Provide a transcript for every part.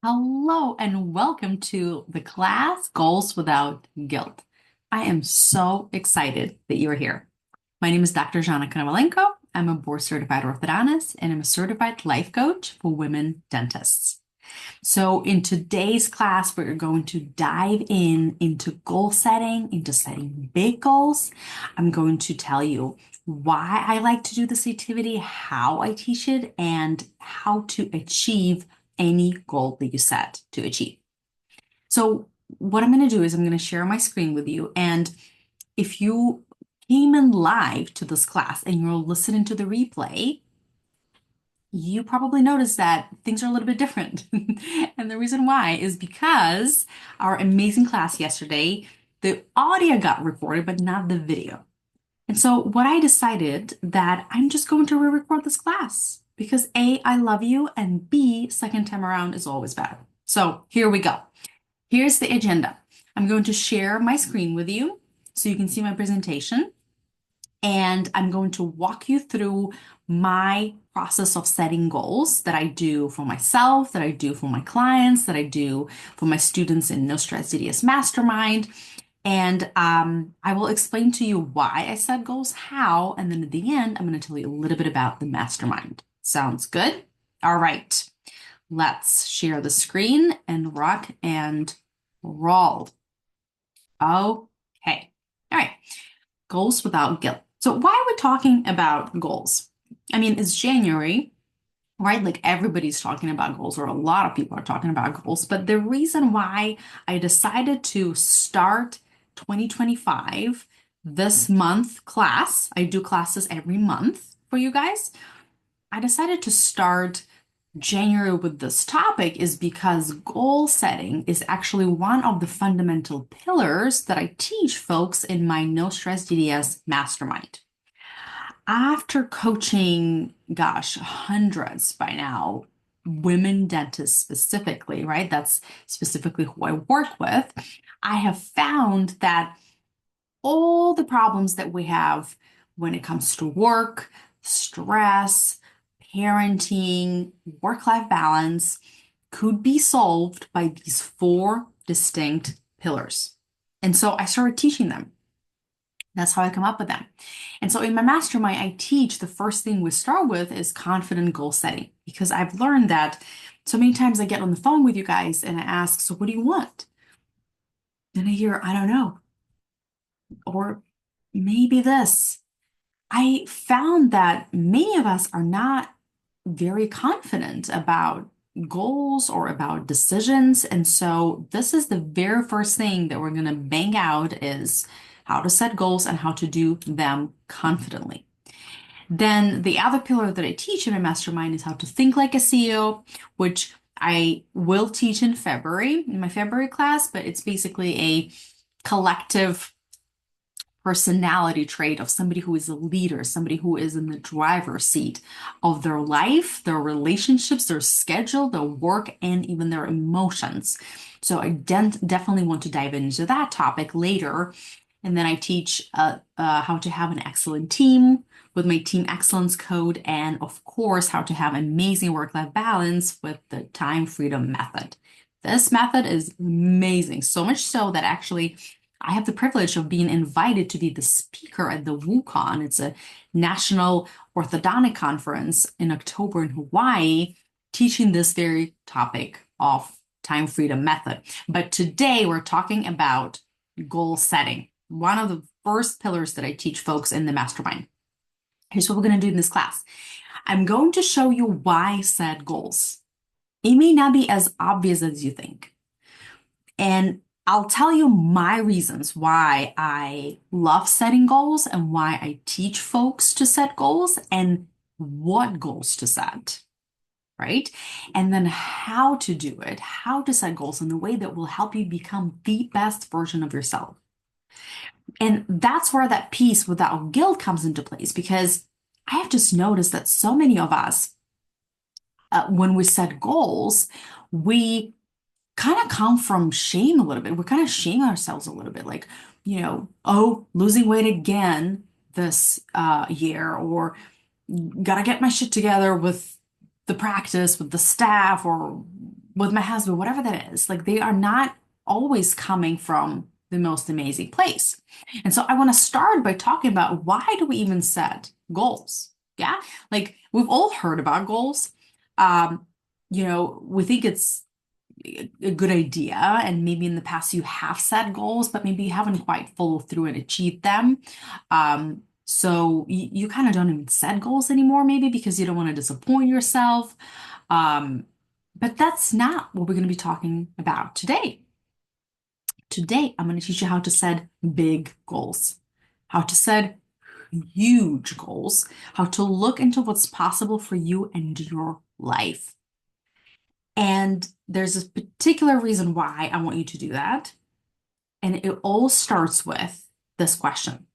Hello and welcome to the class Goals Without Guilt. I am so excited that you are here. My name is Dr. Zhanna. I'm a board certified orthodontist and I'm a certified life coach for women dentists. So in today's class, we're going to dive into goal setting, into setting big goals. I'm going to tell you why I like to do this activity, how I teach it, and how to achieve any goal that you set to achieve. So what I'm going to do is I'm going to share my screen with you. And if you came in live to this class and you're listening to the replay, you probably noticed that things are a little bit different. And the reason why is because our amazing class yesterday, the audio got recorded, but not the video. And so what I decided that I'm just going to re-record this class because A, I love you, and B, second time around is always better. So here we go. Here's the agenda. I'm going to share my screen with you so you can see my presentation. And I'm going to walk you through my process of setting goals that I do for myself, that I do for my clients, that I do for my students in No Stress DDS Mastermind. And I will explain to you why I set goals, how, and then at the end, I'm going to tell you a little bit about the mastermind. Sounds good? All right, let's share the screen and rock and roll. Okay. All right. Goals without guilt. So why are we talking about goals? I mean, it's January, right? Like everybody's talking about goals, or a lot of people are talking about goals. But the reason why I decided to start 2025 this month class, I do classes every month for you guys. I decided to start January with this topic is because goal setting is actually one of the fundamental pillars that I teach folks in my No Stress DDS Mastermind. After coaching, gosh, hundreds by now, women dentists specifically, right? That's specifically who I work with. I have found that all the problems that we have when it comes to work, stress, parenting, work-life balance could be solved by these four distinct pillars. And so I started teaching them. That's how I come up with them. And so in my mastermind, I teach the first thing we start with is confident goal setting because I've learned that so many times I get on the phone with you guys and I ask, so what do you want? Then I hear, I don't know. Or maybe this. I found that many of us are not very confident about goals or about decisions. And so this is the very first thing that we're going to bang out is how to set goals and how to do them confidently. Then the other pillar that I teach in my mastermind is how to think like a CEO, which I will teach in February, in my February class, but it's basically a collective personality trait of somebody who is a leader, somebody who is in the driver's seat of their life, their relationships, their schedule, their work, and even their emotions. So I definitely want to dive into that topic later. And then I teach how to have an excellent team with my team excellence code, and of course, how to have amazing work-life balance with the time freedom method. This method is amazing, so much so that actually I have the privilege of being invited to be the speaker at the WUCON. It's a national orthodontic conference in October in Hawaii, teaching this very topic of time freedom method. But today we're talking about goal setting, one of the first pillars that I teach folks in the mastermind. Here's what we're going to do in this class. I'm going to show you why set goals. It may not be as obvious as you think. And I'll tell you my reasons why I love setting goals and why I teach folks to set goals and what goals to set, right? And then how to do it, how to set goals in a way that will help you become the best version of yourself. And that's where that piece without guilt comes into place because I have just noticed that so many of us, when we set goals, we kind of come from shame a little bit. We're kind of shaming ourselves a little bit, like, oh, losing weight again this year, or gotta get my shit together with the practice, with the staff, or with my husband, whatever that is, like they are not always coming from the most amazing place. And so I want to start by talking about why do we even set goals? Yeah. Like we've all heard about goals. Um, we think it's a good idea, and maybe in the past you have set goals, but maybe you haven't quite followed through and achieved them. So you kind of don't even set goals anymore, maybe because you don't want to disappoint yourself. Um, but that's not what we're going to be talking about today. Today, I'm going to teach you how to set big goals, how to set huge goals, how to look into what's possible for you and your life. And there's a particular reason why I want you to do that. And it all starts with this question.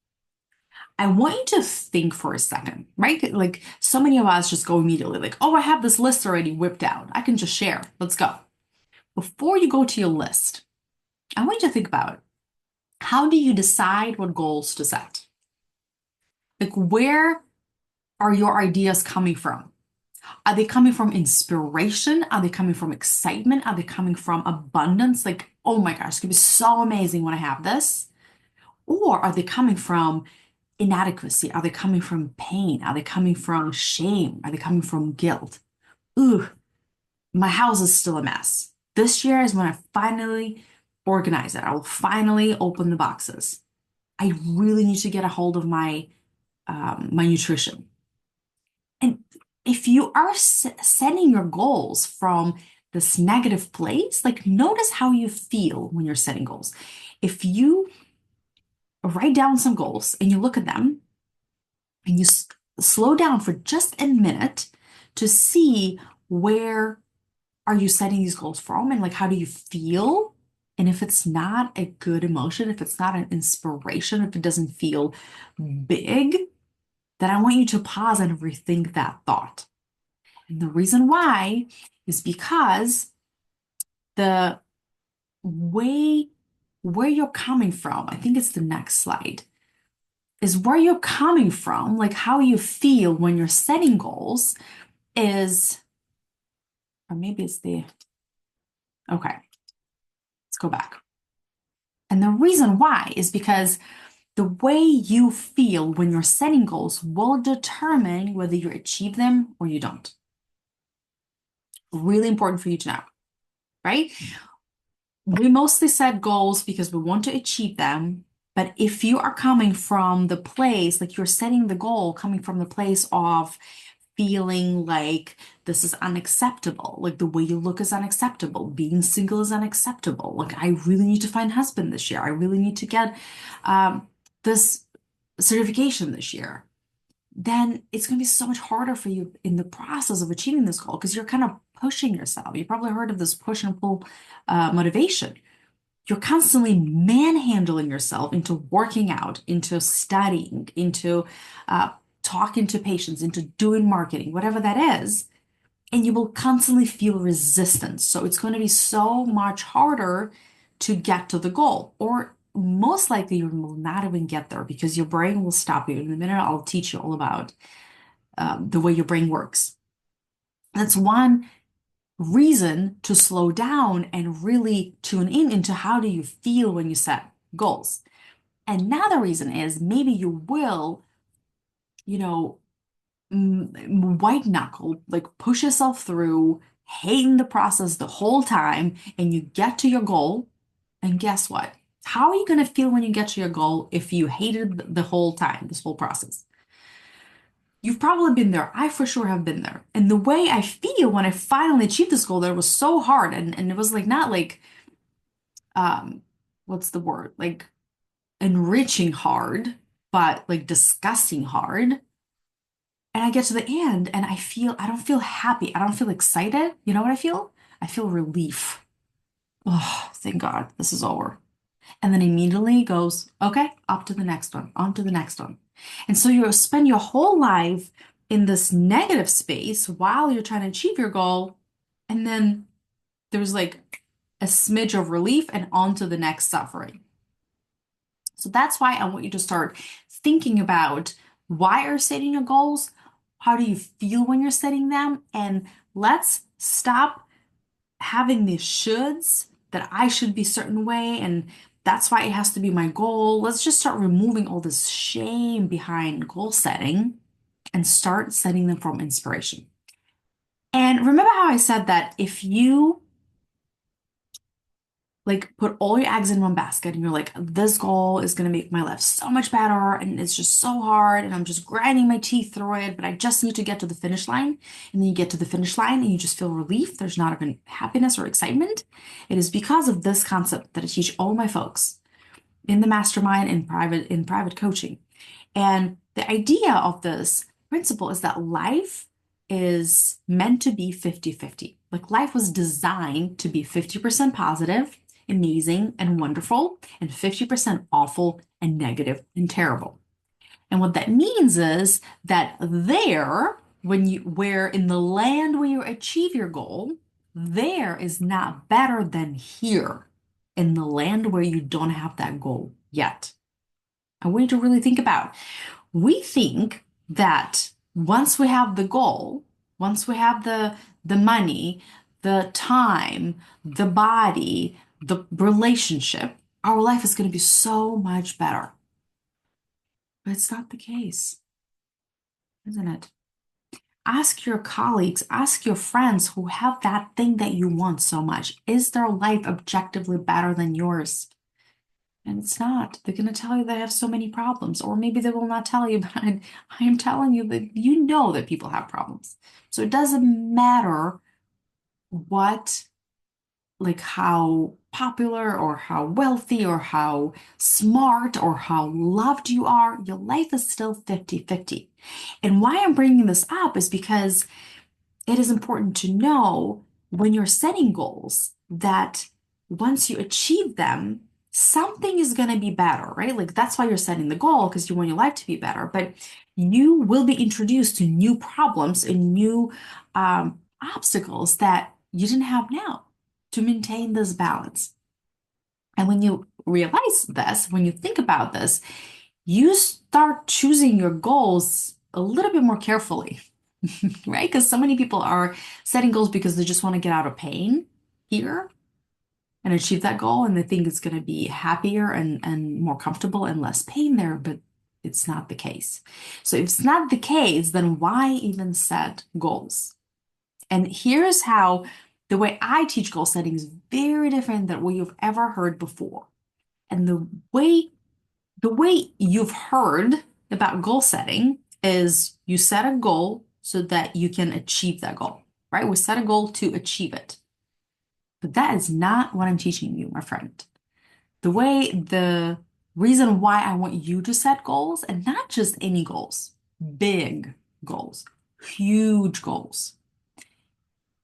I want you to think for a second, right? Like so many of us just go immediately, like, oh, I have this list already whipped out. I can just share. Let's go. Before you go to your list, I want you to think about how do you decide what goals to set? Like, where are your ideas coming from? Are they coming from inspiration? Are they coming from excitement? Are they coming from abundance? Like, oh my gosh, it's gonna be so amazing when I have this. Or are they coming from inadequacy? Are they coming from pain? Are they coming from shame? Are they coming from guilt? Ooh, my house is still a mess. This year is when I finally organize it. I will finally open the boxes. I really need to get a hold of my nutrition. And if you are setting your goals from this negative place, like notice how you feel when you're setting goals. If you write down some goals and you look at them and you slow down for just a minute to see where are you setting these goals from and like how do you feel? And if it's not a good emotion, if it's not an inspiration, if it doesn't feel big, then I want you to pause and rethink that thought. And the reason why is because the way where you're coming from, I think it's the next slide, is where you're coming from, like how you feel when you're setting goals is, or maybe it's okay, let's go back. And the reason why is because the way you feel when you're setting goals will determine whether you achieve them or you don't. Really important for you to know, right? We mostly set goals because we want to achieve them. But if you are coming from the place, like you're setting the goal, coming from the place of feeling like this is unacceptable, like the way you look is unacceptable, being single is unacceptable, like I really need to find a husband this year, I really need to get this certification this year, then it's going to be so much harder for you in the process of achieving this goal because you're kind of pushing yourself. You probably heard of this push and pull motivation. You're constantly manhandling yourself into working out, into studying, into talking to patients, into doing marketing, whatever that is. And you will constantly feel resistance. So it's going to be so much harder to get to the goal. Or most likely you will not even get there because your brain will stop you. In a minute, I'll teach you all about the way your brain works. That's one reason to slow down and really tune in into how do you feel when you set goals. Another reason is maybe you will, you know, white knuckle, like push yourself through, hating the process the whole time, and you get to your goal. And guess what? How are you going to feel when you get to your goal if you hated the whole time, this whole process? You've probably been there. I for sure have been there. And the way I feel when I finally achieved this goal, that was so hard. And it was like not like um what's the word? Like enriching hard, but like disgusting hard. And I get to the end and I don't feel happy. I don't feel excited. You know what I feel? I feel relief. Oh, thank God, this is over. And then immediately goes, okay, up to the next one, on to the next one. And so you spend your whole life in this negative space while you're trying to achieve your goal. And then there's like a smidge of relief and on to the next suffering. So that's why I want you to start thinking about why are you setting your goals? How do you feel when you're setting them? And let's stop having these shoulds that I should be certain way and that's why it has to be my goal. Let's just start removing all this shame behind goal setting and start setting them from inspiration. And remember how I said that if you like put all your eggs in one basket and you're like, this goal is going to make my life so much better and it's just so hard and I'm just grinding my teeth through it, but I just need to get to the finish line. And then you get to the finish line and you just feel relief. There's not even happiness or excitement. It is because of this concept that I teach all my folks in the mastermind in private coaching. And the idea of this principle is that life is meant to be 50-50. Like life was designed to be 50% positive, amazing, and wonderful, and 50% awful and negative and terrible. And what that means is that there, where in the land where you achieve your goal, there is not better than here in the land where you don't have that goal yet. I want you to really think about. We think that once we have the goal, once we have the money, the time, the body, the relationship, our life is going to be so much better. But it's not the case, isn't it? Ask your colleagues, ask your friends who have that thing that you want so much. Is their life objectively better than yours? And it's not. They're going to tell you they have so many problems, or maybe they will not tell you, but I am telling you that you know that people have problems. So it doesn't matter what, like how popular or how wealthy or how smart or how loved you are, your life is still 50-50. And why I'm bringing this up is because it is important to know when you're setting goals that once you achieve them, something is going to be better, right? Like that's why you're setting the goal because you want your life to be better. But you will be introduced to new problems and new obstacles that you didn't have now to maintain this balance. And when you realize this, when you think about this, you start choosing your goals a little bit more carefully, right? Because so many people are setting goals because they just want to get out of pain here and achieve that goal, and they think it's going to be happier and more comfortable and less pain there, but it's not the case. So if it's not the case, then why even set goals? And here's how the way I teach goal setting is very different than what you've ever heard before. And the way you've heard about goal setting is you set a goal so that you can achieve that goal, right? We set a goal to achieve it. But that is not what I'm teaching you, my friend. The reason why I want you to set goals, and not just any goals, big goals, huge goals,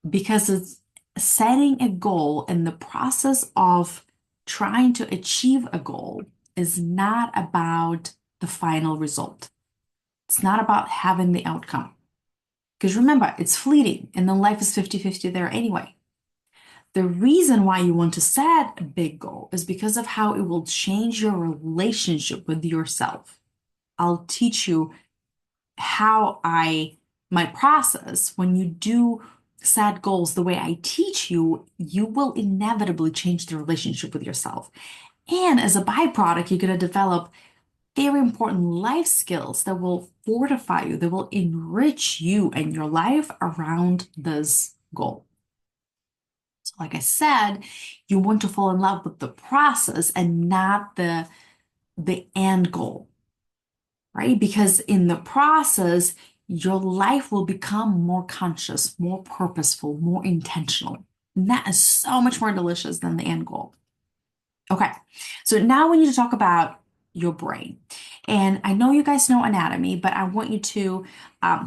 because it's setting a goal and the process of trying to achieve a goal is not about the final result. It's not about having the outcome. Because remember, it's fleeting and then life is 50-50 there anyway. The reason why you want to set a big goal is because of how it will change your relationship with yourself. I'll teach you my process when you do set goals the way I teach you, you will inevitably change the relationship with yourself. And as a byproduct, you're going to develop very important life skills that will fortify you, that will enrich you and your life around this goal. So, like I said, you want to fall in love with the process and not the end goal, right? Because in the process, your life will become more conscious, more purposeful, more intentional. And that is so much more delicious than the end goal. Okay, so now we need to talk about your brain. And I know you guys know anatomy, but I want you to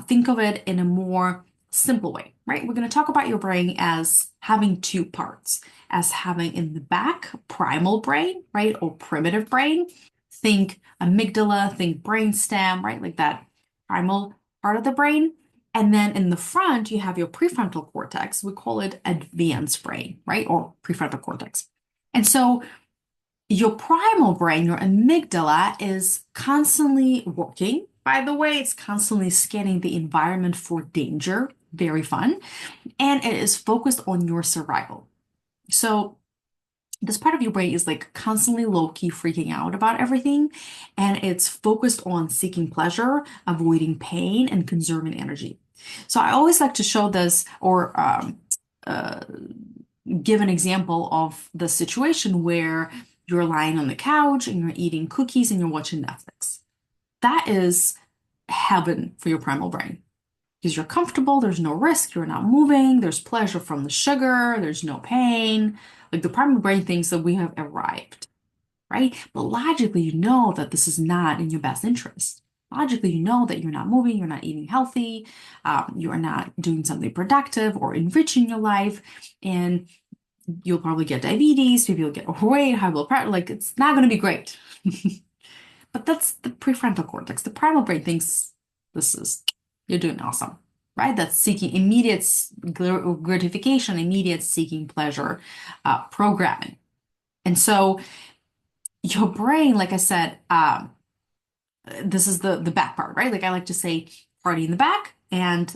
think of it in a more simple way, right? We're going to talk about your brain as having two parts, as having in the back primal brain, right? Or primitive brain. Think amygdala, think brainstem, right? Like that primal part of the brain. And then in the front, you have your prefrontal cortex. We call it advanced brain, right? Or prefrontal cortex. And so your primal brain, your amygdala, is constantly working. By the way, it's constantly scanning the environment for danger. very fun, and it is focused on your survival. So this part of your brain is like constantly low-key freaking out about everything, and it's focused on seeking pleasure, avoiding pain, and conserving energy. So I always like to show this or uh, give an example of the situation where you're lying on the couch and you're eating cookies and you're watching Netflix. That is heaven for your primal brain because you're comfortable, there's no risk, you're not moving, there's pleasure from the sugar, there's no pain. Like the primal brain thinks that we have arrived, right? But logically, you know that this is not in your best interest. Logically, you know that you're not moving, you're not eating healthy, you are not doing something productive or enriching your life, and you'll probably get diabetes, maybe you'll get overweight, high blood pressure. Like it's not going to be great. But that's the prefrontal cortex. The primal brain thinks this is, you're doing awesome, right? That's seeking immediate gratification, immediate seeking pleasure programming. And so your brain, like I said, this is the back part, right? Like I like to say, party in the back and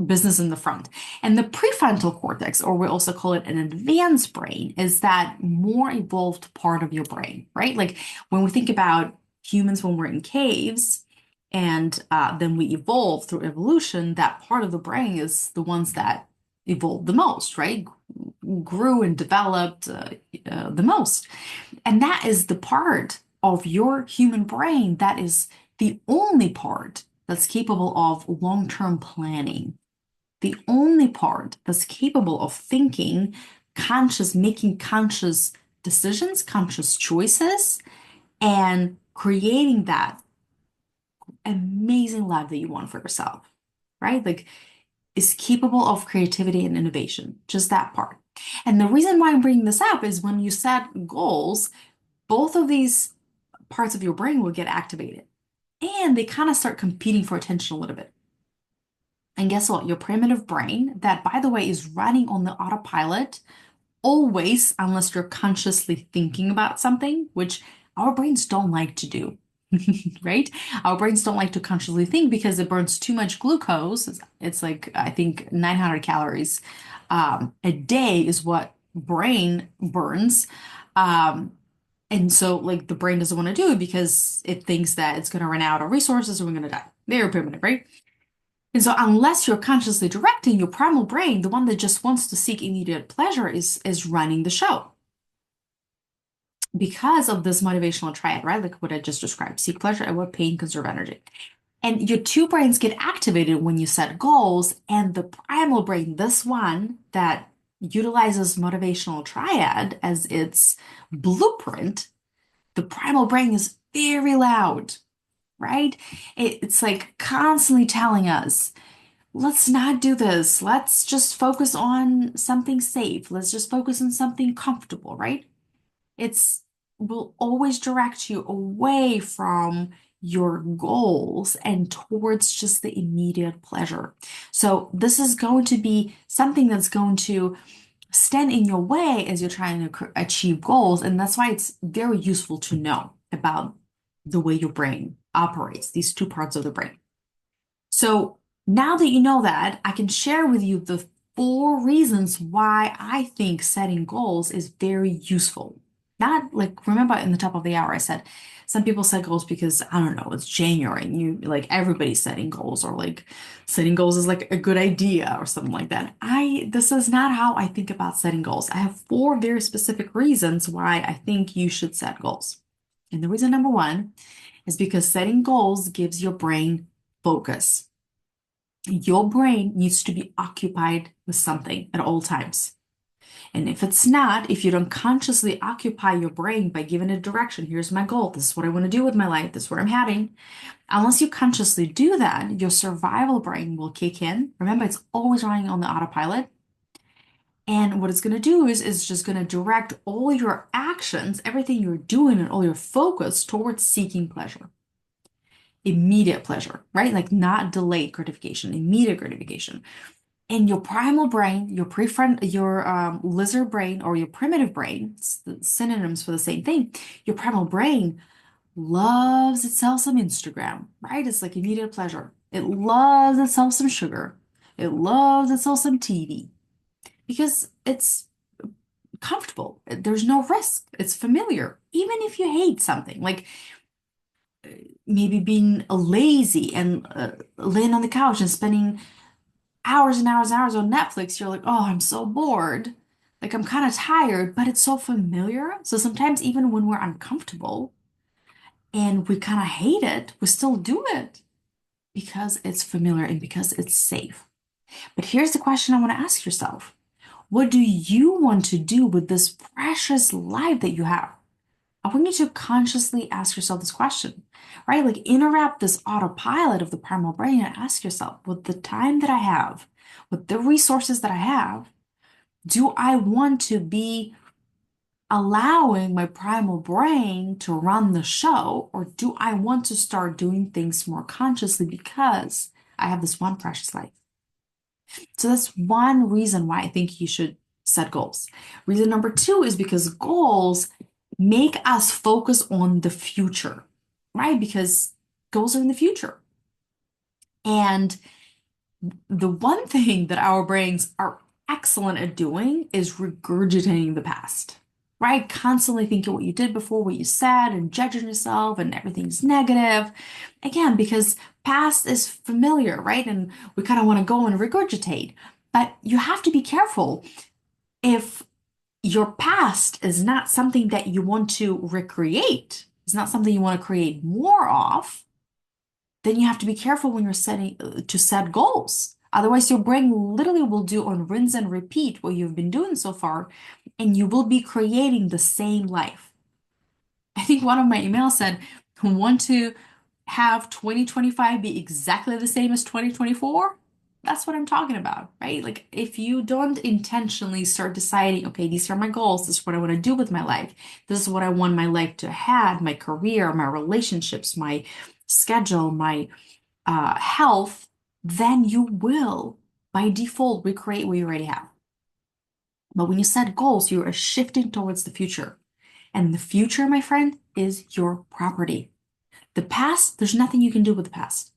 business in the front. And the prefrontal cortex, or we also call it an advanced brain, is that more evolved part of your brain, right? Like when we think about humans when we're in caves and then we evolve through evolution, that part of the brain is the ones that evolved the most, right? Grew and developed the most. And that is the part of your human brain that is the only part that's capable of long-term planning, the only part that's capable of thinking conscious, making conscious decisions, conscious choices, and creating that amazing life that you want for yourself, right? Like is capable of creativity and innovation, just that part. And the reason why I'm bringing this up is when you set goals, both of these parts of your brain will get activated and they kind of start competing for attention a little bit. And guess what? Your primitive brain, that by the way is running on the autopilot always, unless you're consciously thinking about something, which our brains don't like to do, right? Our brains don't like to consciously think because it burns too much glucose. It's like, I think, 900 calories a day is what brain burns. Um, and so, like, the brain doesn't want to do it because it thinks that it's going to run out of resources and we're going to die. Very primitive, right? And so unless you're consciously directing your primal brain, the one that just wants to seek immediate pleasure is running the show because of this motivational triad, right? Like what I just described, seek pleasure, avoid pain, conserve energy. And your two brains get activated when you set goals, and the primal brain, this one that utilizes motivational triad as its blueprint, the primal brain is very loud, right? It's like constantly telling us, let's not do this. Let's just focus on something safe. Let's just focus on something comfortable, right? It's will always direct you away from your goals and towards just the immediate pleasure. So this is going to be something that's going to stand in your way as you're trying to achieve goals. And that's why it's very useful to know about the way your brain operates, these two parts of the brain. So now that you know that, I can share with you the 4 reasons why I think setting goals is very useful. Not like, remember in the top of the hour, I said some people set goals because, I don't know, it's January and you like everybody's setting goals or like setting goals is like a good idea or something like that. This is not how I think about setting goals. I have 4 very specific reasons why I think you should set goals. And the reason number 1 is because setting goals gives your brain focus. Your brain needs to be occupied with something at all times. And if it's not, if you don't consciously occupy your brain by giving it direction, here's my goal, this is what I want to do with my life, this is where I'm heading. Unless you consciously do that, your survival brain will kick in. Remember, it's always running on the autopilot. And what it's going to do is just going to direct all your actions, everything you're doing, and all your focus towards seeking pleasure. Immediate pleasure, right? Like not delayed gratification, immediate gratification. And your primal brain, your lizard brain or your primitive brain, synonyms for the same thing. Your primal brain loves itself some Instagram, right? It's like immediate pleasure. It loves itself some sugar. It loves itself some TV because it's comfortable. There's no risk. It's familiar. Even if you hate something, like maybe being lazy and laying on the couch and spending hours and hours and hours on Netflix, you're like, oh, I'm so bored. Like I'm kind of tired, but it's so familiar. So sometimes even when we're uncomfortable and we kind of hate it, we still do it because it's familiar and because it's safe. But here's the question I want to ask yourself. What do you want to do with this precious life that you have? I want you to consciously ask yourself this question, right? Like interrupt this autopilot of the primal brain and ask yourself, with the time that I have, with the resources that I have, do I want to be allowing my primal brain to run the show, or do I want to start doing things more consciously because I have this one precious life? So that's one reason why I think you should set goals. Reason number two is because goals make us focus on the future, right? Because goals are in the future. And the one thing that our brains are excellent at doing is regurgitating the past, right? Constantly thinking what you did before, what you said, and judging yourself, and everything's negative. Again, because past is familiar, right? And we kind of want to go and regurgitate. But you have to be careful if your past is not something that you want to recreate, it's not something you want to create more of, then you have to be careful when you're setting to set goals. Otherwise, your brain literally will do on rinse and repeat what you've been doing so far, and you will be creating the same life. I think one of my emails said, want to have 2025 be exactly the same as 2024? That's what I'm talking about, right? Like if you don't intentionally start deciding, okay, these are my goals, this is what I want to do with my life, this is what I want my life to have, my career, my relationships, my schedule, my health, then you will by default recreate what you already have. But when you set goals, you are shifting towards the future. And the future, my friend, is your property. The past, there's nothing you can do with the past.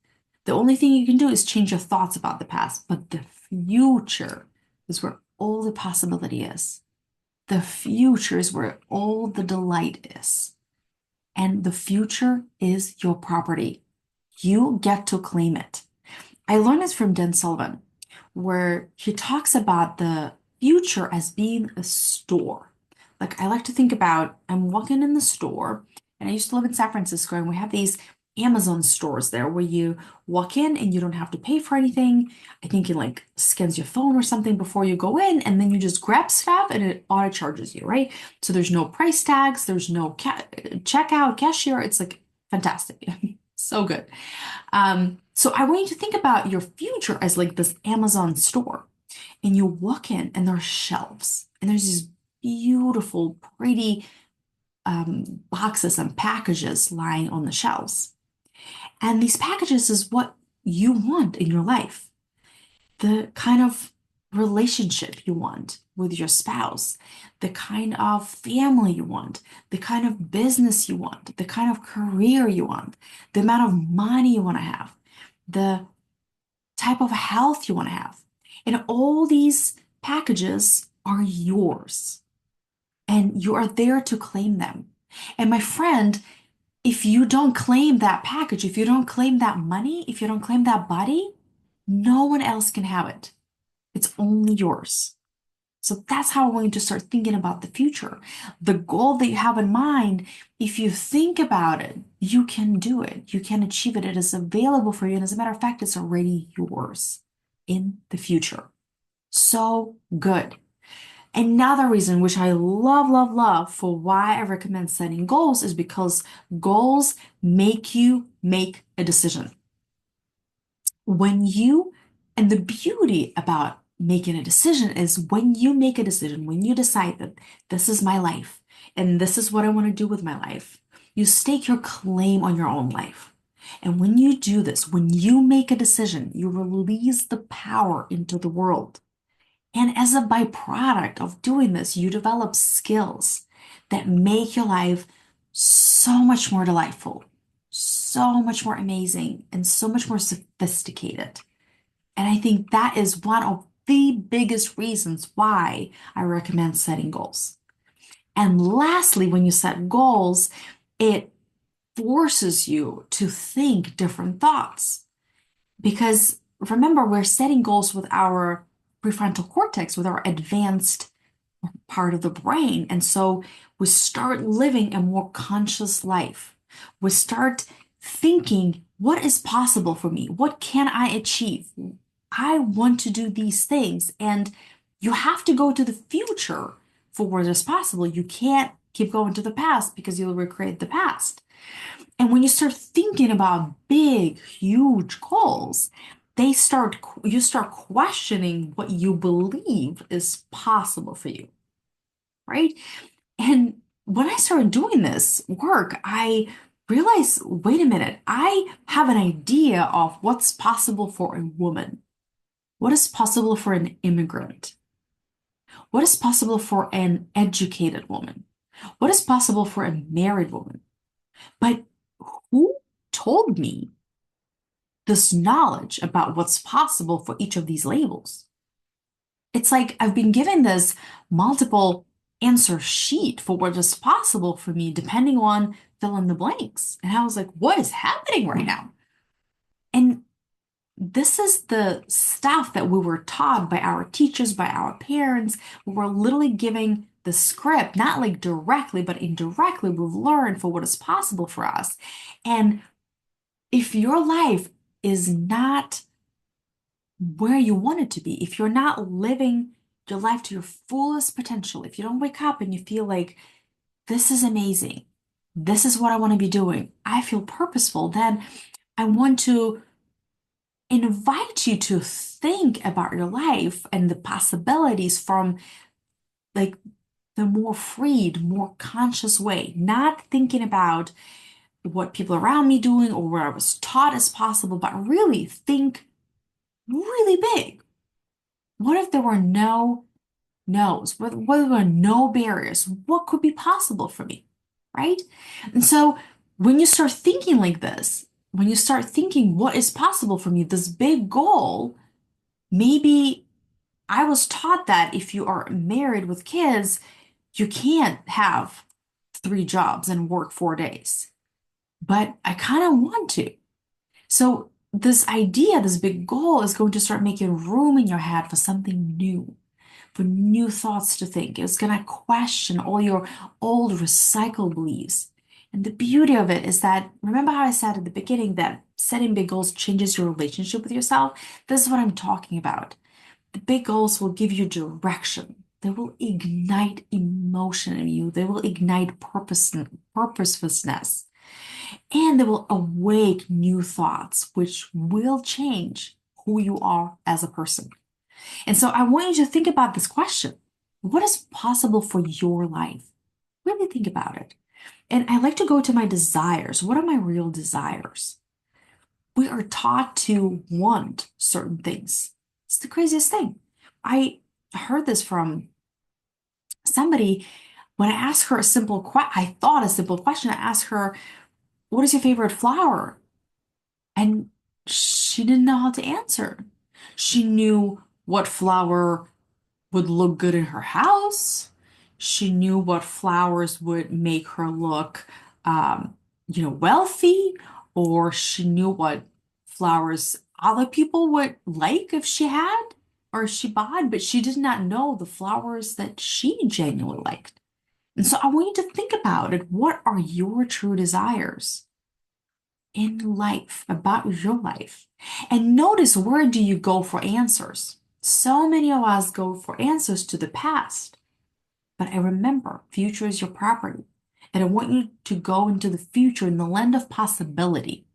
The only thing you can do is change your thoughts about the past. But the future is where all the possibility is. The future is where all the delight is. And the future is your property. You get to claim it. I learned this from Dan Sullivan, where he talks about the future as being a store. Like I like to think about, I'm walking in the store, and I used to live in San Francisco, and we have these Amazon stores there where you walk in and you don't have to pay for anything. I think it like scans your phone or something before you go in, and then you just grab stuff and it auto charges you, right? So there's no price tags, there's no checkout, cashier. It's like fantastic. So good. So I want you to think about your future as like this Amazon store. And you walk in and there are shelves. And there's these beautiful, pretty boxes and packages lying on the shelves. And these packages is what you want in your life. The kind of relationship you want with your spouse, the kind of family you want, the kind of business you want, the kind of career you want, the amount of money you want to have, the type of health you want to have. And all these packages are yours, and you are there to claim them. And my friend, if you don't claim that package, if you don't claim that money, if you don't claim that body, no one else can have it. It's only yours. So that's how I want you to start thinking about the future. The goal that you have in mind, if you think about it, you can do it. You can achieve it. It is available for you. And as a matter of fact, it's already yours in the future. So good. Another reason, which I love, love, love, for why I recommend setting goals is because goals make you make a decision. When you, and the beauty about making a decision is when you make a decision, when you decide that this is my life and this is what I want to do with my life, you stake your claim on your own life. And when you do this, when you make a decision, you release the power into the world. And as a byproduct of doing this, you develop skills that make your life so much more delightful, so much more amazing and so much more sophisticated. And I think that is one of the biggest reasons why I recommend setting goals. And lastly, when you set goals, it forces you to think different thoughts. Because remember, we're setting goals with our prefrontal cortex, with our advanced part of the brain. And so we start living a more conscious life. We start thinking, what is possible for me? What can I achieve? I want to do these things. And you have to go to the future for what is possible. You can't keep going to the past because you'll recreate the past. And when you start thinking about big, huge goals, you start questioning what you believe is possible for you, right? And when I started doing this work, I realized, wait a minute, I have an idea of what's possible for a woman. What is possible for an immigrant? What is possible for an educated woman? What is possible for a married woman? But who told me this knowledge about what's possible for each of these labels? It's like I've been given this multiple answer sheet for what is possible for me depending on fill in the blanks. And I was like, what is happening right now? And this is the stuff that we were taught by our teachers, by our parents. We were literally giving the script, not like directly, but indirectly, we've learned for what is possible for us. And if your life is not where you want it to be, if you're not living your life to your fullest potential, if you don't wake up and you feel like this is amazing, this is what I want to be doing, I feel purposeful, then I want to invite you to think about your life and the possibilities from like the more freed, more conscious way, not thinking about what people around me doing or what I was taught is possible, but really think really big. What if there were no no's? What if there were no barriers? What could be possible for me? Right? And so when you start thinking like this, when you start thinking what is possible for me, this big goal, maybe I was taught that if you are married with kids, you can't have three jobs and work 4 days. But I kind of want to. So this idea, this big goal is going to start making room in your head for something new, for new thoughts to think. It's going to question all your old recycled beliefs. And the beauty of it is that, remember how I said at the beginning that setting big goals changes your relationship with yourself? This is what I'm talking about. The big goals will give you direction. They will ignite emotion in you. They will ignite purposefulness. And they will awake new thoughts, which will change who you are as a person. And so I want you to think about this question. What is possible for your life? Really think about it. And I like to go to my desires. What are my real desires? We are taught to want certain things. It's the craziest thing. I heard this from somebody when I asked her a simple question. I thought a simple question. I asked her, what is your favorite flower? And she didn't know how to answer. She knew what flower would look good in her house. She knew what flowers would make her look, wealthy, or she knew what flowers other people would like if she had or if she bought, but she did not know the flowers that she genuinely liked. And so I want you to think about it. What are your true desires in life, about your life? And notice, where do you go for answers? So many of us go for answers to the past. But I remember, future is your property. And I want you to go into the future in the land of possibility,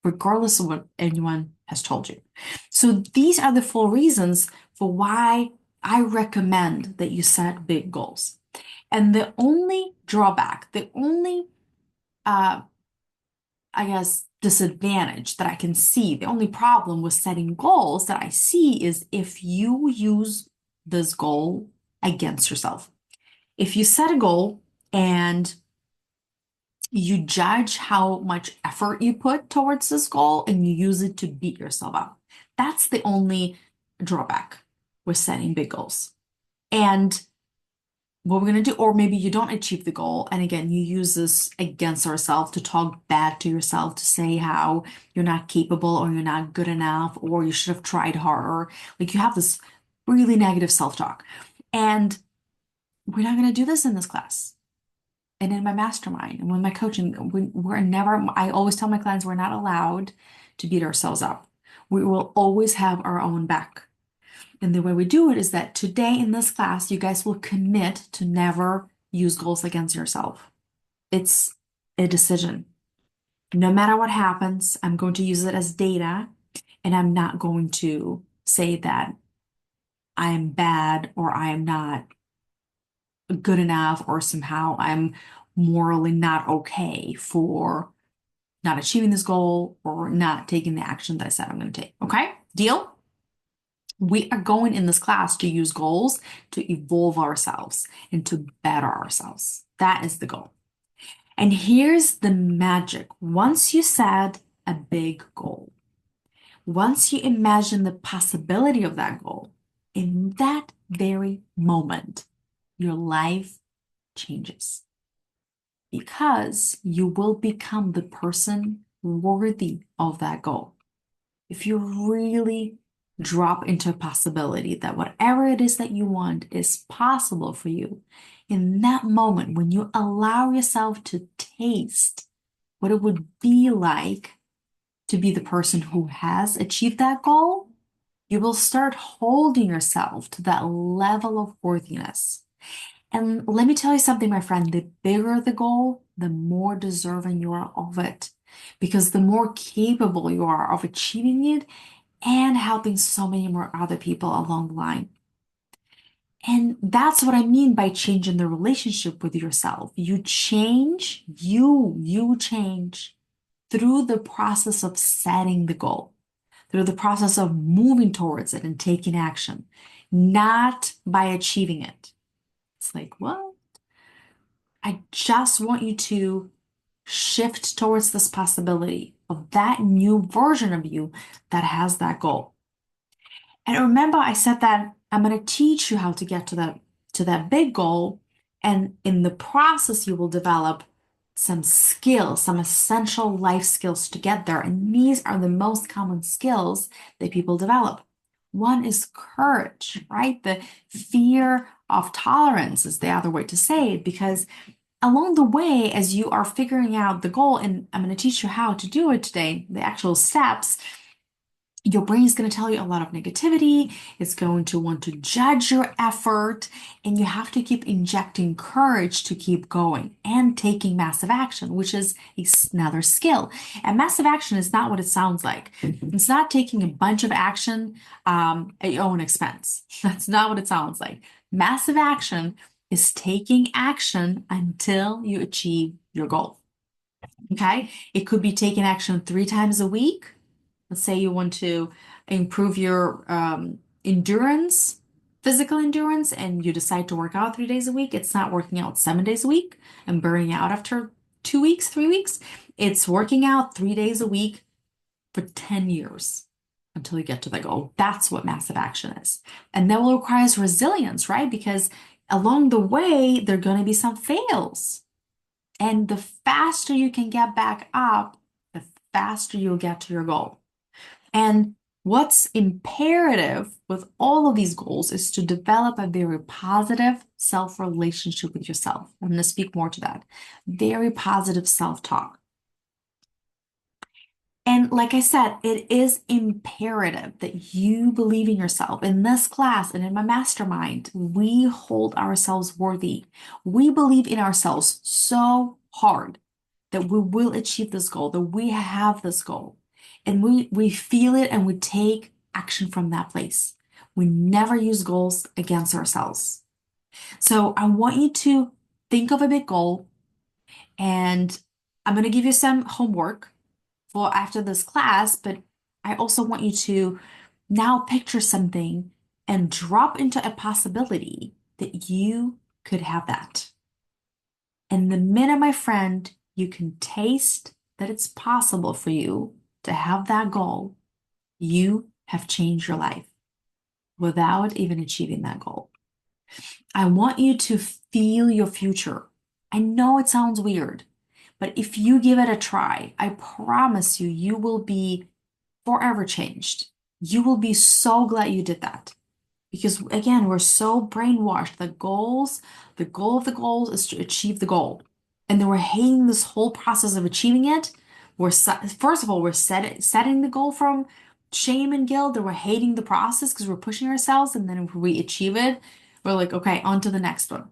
regardless of what anyone has told you. So these are the four reasons for why I recommend that you set big goals. And the only drawback, the only I guess, disadvantage that I can see, the only problem with setting goals that I see is if you use this goal against yourself. If you set a goal and You judge how much effort you put towards this goal and you use it to beat yourself up. That's the only drawback with setting big goals. And what we're going to do, or maybe you don't achieve the goal. And again, you use this against ourselves to talk bad to yourself, to say how you're not capable or you're not good enough or you should have tried harder. Like you have this really negative self-talk. And we're not going to do this in this class. And in my mastermind and with my coaching, we're never, I always tell my clients, we're not allowed to beat ourselves up. We will always have our own back. And the way we do it is that today in this class, you guys will commit to never use goals against yourself. It's a decision. No matter what happens, I'm going to use it as data, and I'm not going to say that I am bad or I am not good enough or somehow I'm morally not okay for not achieving this goal or not taking the action that I said I'm going to take. Okay? Deal? We are going in this class to use goals to evolve ourselves and to better ourselves. That is the goal. And here's the magic. Once you set a big goal, once you imagine the possibility of that goal, in that very moment, your life changes because you will become the person worthy of that goal. If you really drop into a possibility that whatever it is that you want is possible for you, in that moment, when you allow yourself to taste what it would be like to be the person who has achieved that goal, you will start holding yourself to that level of worthiness. And let me tell you something, my friend, the bigger the goal, the more deserving you are of it. Because the more capable you are of achieving it and helping so many more other people along the line. And that's what I mean by changing the relationship with yourself. You change, you change through the process of setting the goal, through the process of moving towards it and taking action, not by achieving it. It's like, well, I just want you to shift towards this possibility of that new version of you that has that goal. And remember, I said that I'm going to teach you how to get to that big goal. And in the process, you will develop some skills, some essential life skills to get there. And these are the most common skills that people develop. One is courage, right? The fear of tolerance is the other way to say it, because along the way, as you are figuring out the goal, and I'm going to teach you how to do it today, the actual steps, your brain is going to tell you a lot of negativity. It's going to want to judge your effort, and you have to keep injecting courage to keep going and taking massive action, which is another skill. And massive action is not what it sounds like. It's not taking a bunch of action at your own expense. That's not what it sounds like. Massive action is taking action until you achieve your goal. Okay? It could be taking action 3 times a week. Let's say you want to improve your endurance, physical endurance, and you decide to work out 3 days a week. It's not working out 7 days a week and burning out after 2 weeks, 3 weeks. It's working out 3 days a week for 10 years until you get to the goal. That's what massive action is. And that will require resilience, right? Because along the way, there are going to be some fails. And the faster you can get back up, the faster you'll get to your goal. And what's imperative with all of these goals is to develop a very positive self-relationship with yourself. I'm going to speak more to that. Very positive self-talk. And like I said, it is imperative that you believe in yourself. In this class and in my mastermind, we hold ourselves worthy. We believe in ourselves so hard that we will achieve this goal, that we have this goal. And we feel it and we take action from that place. We never use goals against ourselves. So I want you to think of a big goal, and I'm going to give you some homework for after this class, but I also want you to now picture something and drop into a possibility that you could have that. And the minute, my friend, you can taste that it's possible for you to have that goal, you have changed your life without even achieving that goal. I want you to feel your future. I know it sounds weird, but if you give it a try, I promise you, you will be forever changed. You will be so glad you did that. Because again, we're so brainwashed. The goal of the goals is to achieve the goal. And then we're hating this whole process of achieving it. First of all, setting the goal from shame and guilt, and we're hating the process because we're pushing ourselves. And then if we achieve it, we're like, okay, on to the next one.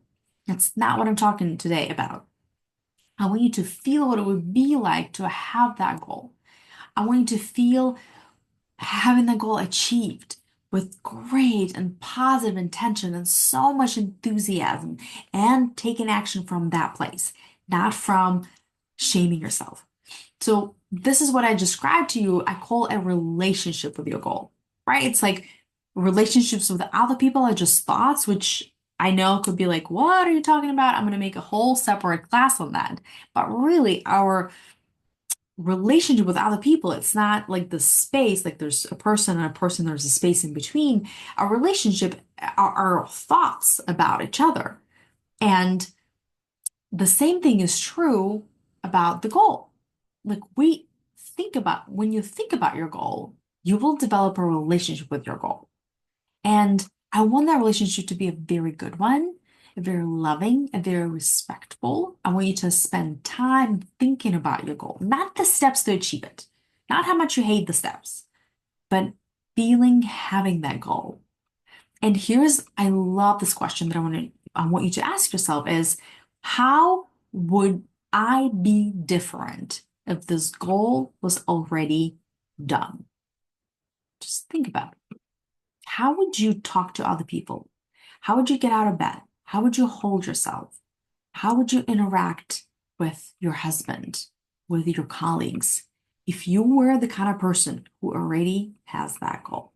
That's not what I'm talking today about. I want you to feel what it would be like to have that goal. I want you to feel having the goal achieved with great and positive intention and so much enthusiasm and taking action from that place, not from shaming yourself. So, this is what I described to you. I call a relationship with your goal, right? It's like relationships with other people are just thoughts, which I know could be like, what are you talking about? I'm going to make a whole separate class on that. But really, our relationship with other people, it's not like the space, like there's a person and a person, there's a space in between. Our relationship are thoughts about each other. And the same thing is true about the goal. Like when you think about your goal, you will develop a relationship with your goal. And I want that relationship to be a very good one, a very loving, a very respectful. I want you to spend time thinking about your goal, not the steps to achieve it, not how much you hate the steps, but feeling having that goal. And I love this question that I want you to ask yourself is, how would I be different if this goal was already done? Just think about it. How would you talk to other people? How would you get out of bed? How would you hold yourself? How would you interact with your husband, with your colleagues, if you were the kind of person who already has that goal?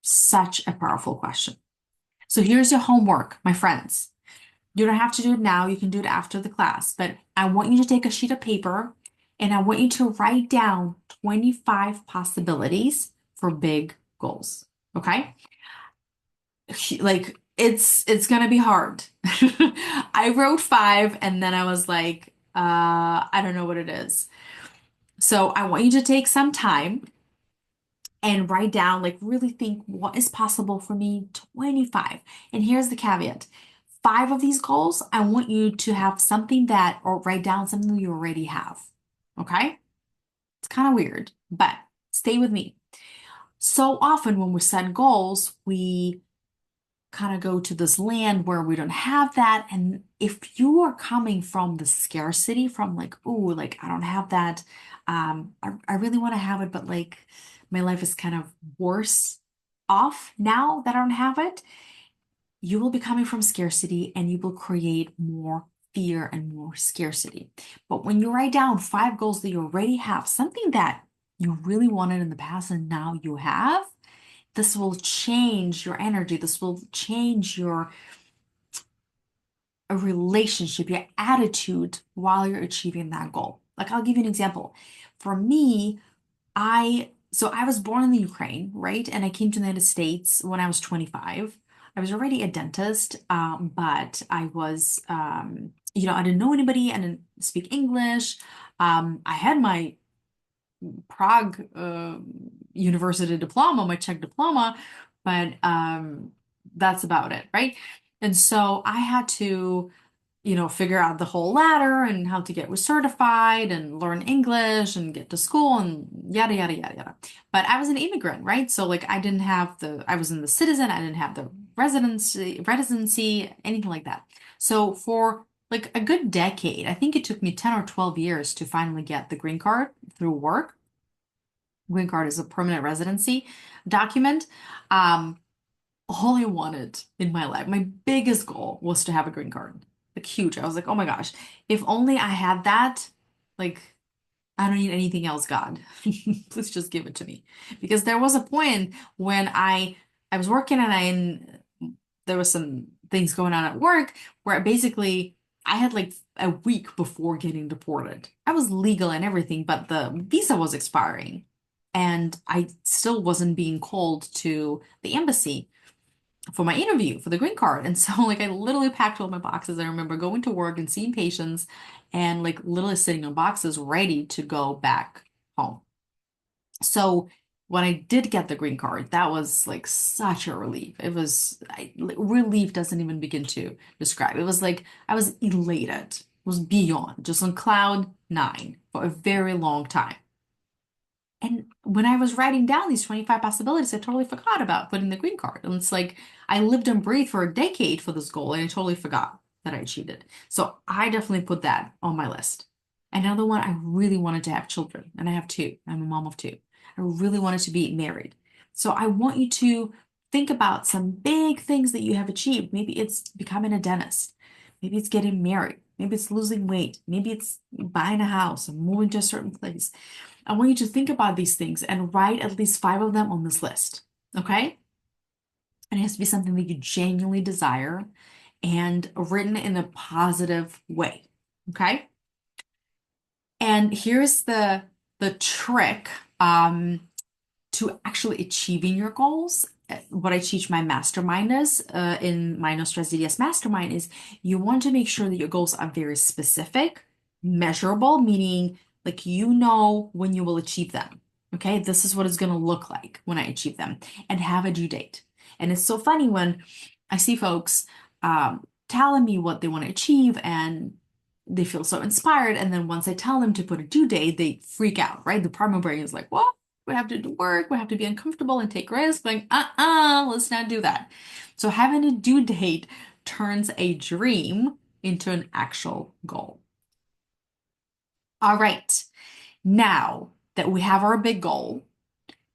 Such a powerful question. So here's your homework, my friends. You don't have to do it now, you can do it after the class, but I want you to take a sheet of paper and I want you to write down 25 possibilities for big goals. Okay? Like it's gonna be hard. I wrote five and then I was like, I don't know what it is. So I want you to take some time and write down, like really think what is possible for me, 25. And here's the caveat. Five of these goals, I want you to have something that, or write down something you already have. Okay? It's kind of weird, but stay with me. So often when we set goals, we kind of go to this land where we don't have that. And if you are coming from the scarcity, from like, oh, like I don't have that, I really want to have it, but like my life is kind of worse off now that I don't have it, you will be coming from scarcity and you will create more fear and more scarcity. But when you write down five goals that you already have, something that you really wanted in the past and now you have, this will change your energy. This will change your a relationship, your attitude while you're achieving that goal. Like I'll give you an example. For me, I was born in the Ukraine, right? And I came to the United States when I was 25. I was already a dentist, but I didn't know anybody. I didn't speak English. I had my Prague university diploma, my Czech diploma, but that's about it, right? And so I had to, figure out the whole ladder and how to get recertified and learn English and get to school and yada, yada, yada, yada. But I was an immigrant, right? So like I was in the citizen, I didn't have the residency, anything like that. So for like a good decade, I think it took me 10 or 12 years to finally get the green card through work. Green card is a permanent residency document. Um, all I wanted in my life, my biggest goal was to have a green card. Like huge. I was like, oh my gosh, if only I had that, like I don't need anything else, God. Please just give it to me. Because there was a point when I was working and there was some things going on at work where basically I had like a week before getting deported. I was legal and everything, but the visa was expiring. And I still wasn't being called to the embassy for my interview for the green card. And so like I literally packed all my boxes. I remember going to work and seeing patients and like literally sitting on boxes ready to go back home. So when I did get the green card, that was like such a relief. Relief doesn't even begin to describe. It was like I was elated. It was beyond, just on cloud nine for a very long time. And when I was writing down these 25 possibilities, I totally forgot about putting the green card. And it's like I lived and breathed for a decade for this goal, and I totally forgot that I achieved it. So I definitely put that on my list. Another one, I really wanted to have children, and I have two. I'm a mom of two. I really wanted to be married. So I want you to think about some big things that you have achieved. Maybe it's becoming a dentist. Maybe it's getting married. Maybe it's losing weight. Maybe it's buying a house or moving to a certain place. I want you to think about these things and write at least five of them on this list. Okay? And it has to be something that you genuinely desire and written in a positive way. Okay? And here's the trick to actually achieving your goals. What I teach my mastermind is in my No Stress DDS mastermind is you want to make sure that your goals are very specific, measurable, meaning like you know when you will achieve them. Okay, this is what it's going to look like when I achieve them, and have a due date. And it's so funny when I see folks telling me what they want to achieve and they feel so inspired. And then once I tell them to put a due date, they freak out, right? The part of my brain is like, what? We have to do work, we have to be uncomfortable and take risks. Like, let's not do that. So having a due date turns a dream into an actual goal. All right. Now that we have our big goal,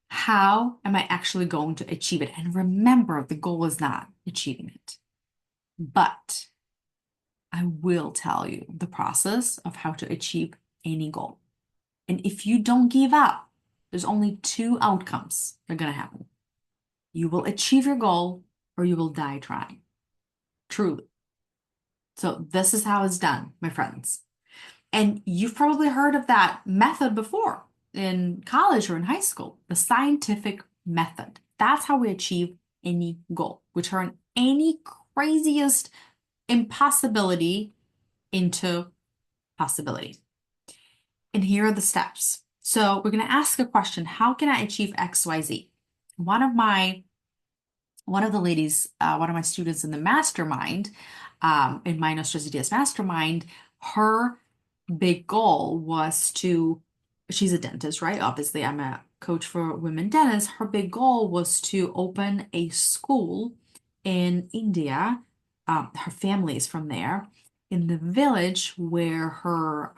how am I actually going to achieve it? And remember, the goal is not achieving it, but I will tell you the process of how to achieve any goal. And if you don't give up, there's only two outcomes that are going to happen. You will achieve your goal or you will die trying. Truly. So this is how it's done, my friends. And you've probably heard of that method before in college or in high school, the scientific method. That's how we achieve any goal. We turn any craziest impossibility into possibility. And here are the steps. So we're going to ask a question. How can I achieve XYZ? One of my one of the ladies, one of my students in the mastermind, in my No Stress Ideas mastermind, her big goal was to, she's a dentist, right? Obviously, I'm a coach for women dentists. Her big goal was to open a school in India. Her family is from there, in the village where her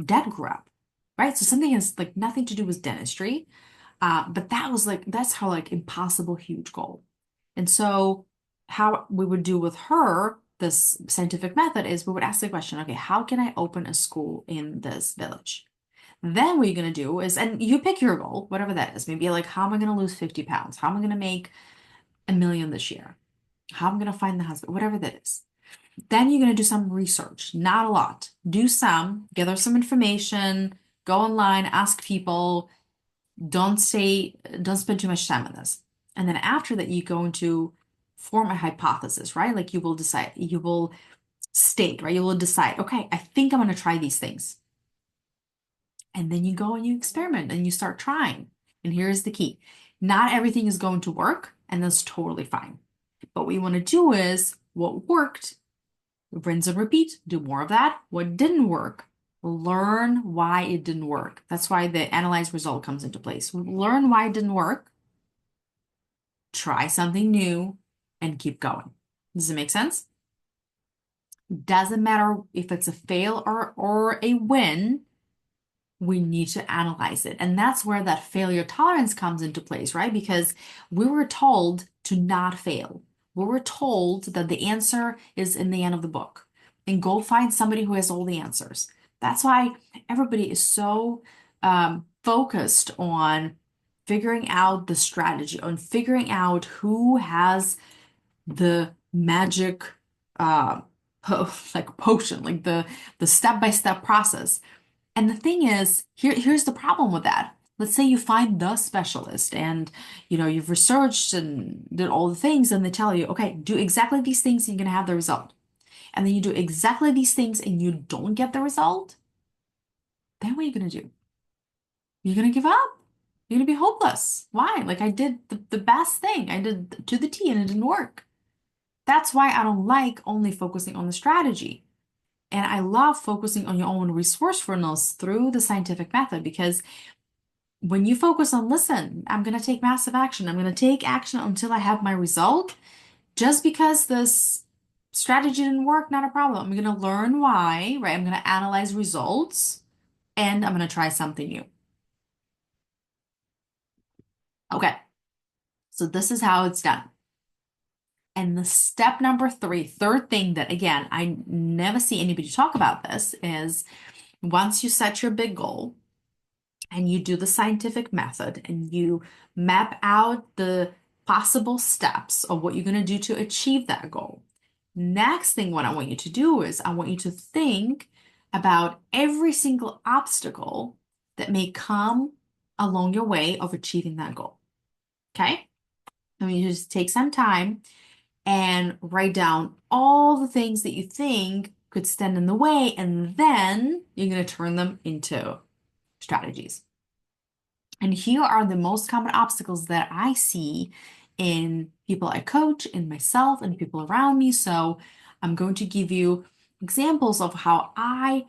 dad grew up, right? So something has like nothing to do with dentistry. But that was like, that's her like impossible huge goal. And so, how we would do with her, this scientific method is we would ask the question, okay, how can I open a school in this village? Then what you're going to do is, and you pick your goal, whatever that is. Maybe like, how am I going to lose 50 pounds? How am I going to make 1 million this year? How am I going to find the husband? Whatever that is. Then you're going to do some research, not a lot. Do some, gather some information, go online, ask people, don't spend too much time on this. And then after that, you're going to form a hypothesis, right? Like you will state, right? You will decide, okay, I think I'm going to try these things. And then you go and you experiment and you start trying. And here's the key. Not everything is going to work, and that's totally fine. But what you want to do is what worked, rinse and repeat, do more of that. What didn't work, learn why it didn't work. That's why the analyze result comes into place. Learn why it didn't work, try something new, and keep going. Does it make sense? Doesn't matter if it's a fail or a win, we need to analyze it. And that's where that failure tolerance comes into place, right? Because we were told to not fail. We were told that the answer is in the end of the book and go find somebody who has all the answers. That's why everybody is so focused on figuring out the strategy, on figuring out who has the magic uh, like potion, like the step-by-step process. And the thing is, here's the problem with that. Let's say you find the specialist and you've researched and did all the things and they tell you, okay, do exactly these things and you're gonna have the result. And then you do exactly these things and you don't get the result, then what are you gonna do? You're gonna give up. You're gonna be hopeless. Why? Like I did the best thing. I did to the T and it didn't work. That's why I don't like only focusing on the strategy. And I love focusing on your own resourcefulness through the scientific method because when you focus on, listen, I'm going to take massive action. I'm going to take action until I have my result. Just because this strategy didn't work, not a problem. I'm going to learn why, right? I'm going to analyze results and I'm going to try something new. Okay, so this is how it's done. And the step number three, third thing that again, I never see anybody talk about this is once you set your big goal and you do the scientific method and you map out the possible steps of what you're going to do to achieve that goal. Next thing, what I want you to do is I want you to think about every single obstacle that may come along your way of achieving that goal. Okay? I mean, you just take some time and write down all the things that you think could stand in the way, and then you're going to turn them into strategies. And here are the most common obstacles that I see in people I coach, in myself, and people around me. So I'm going to give you examples of how I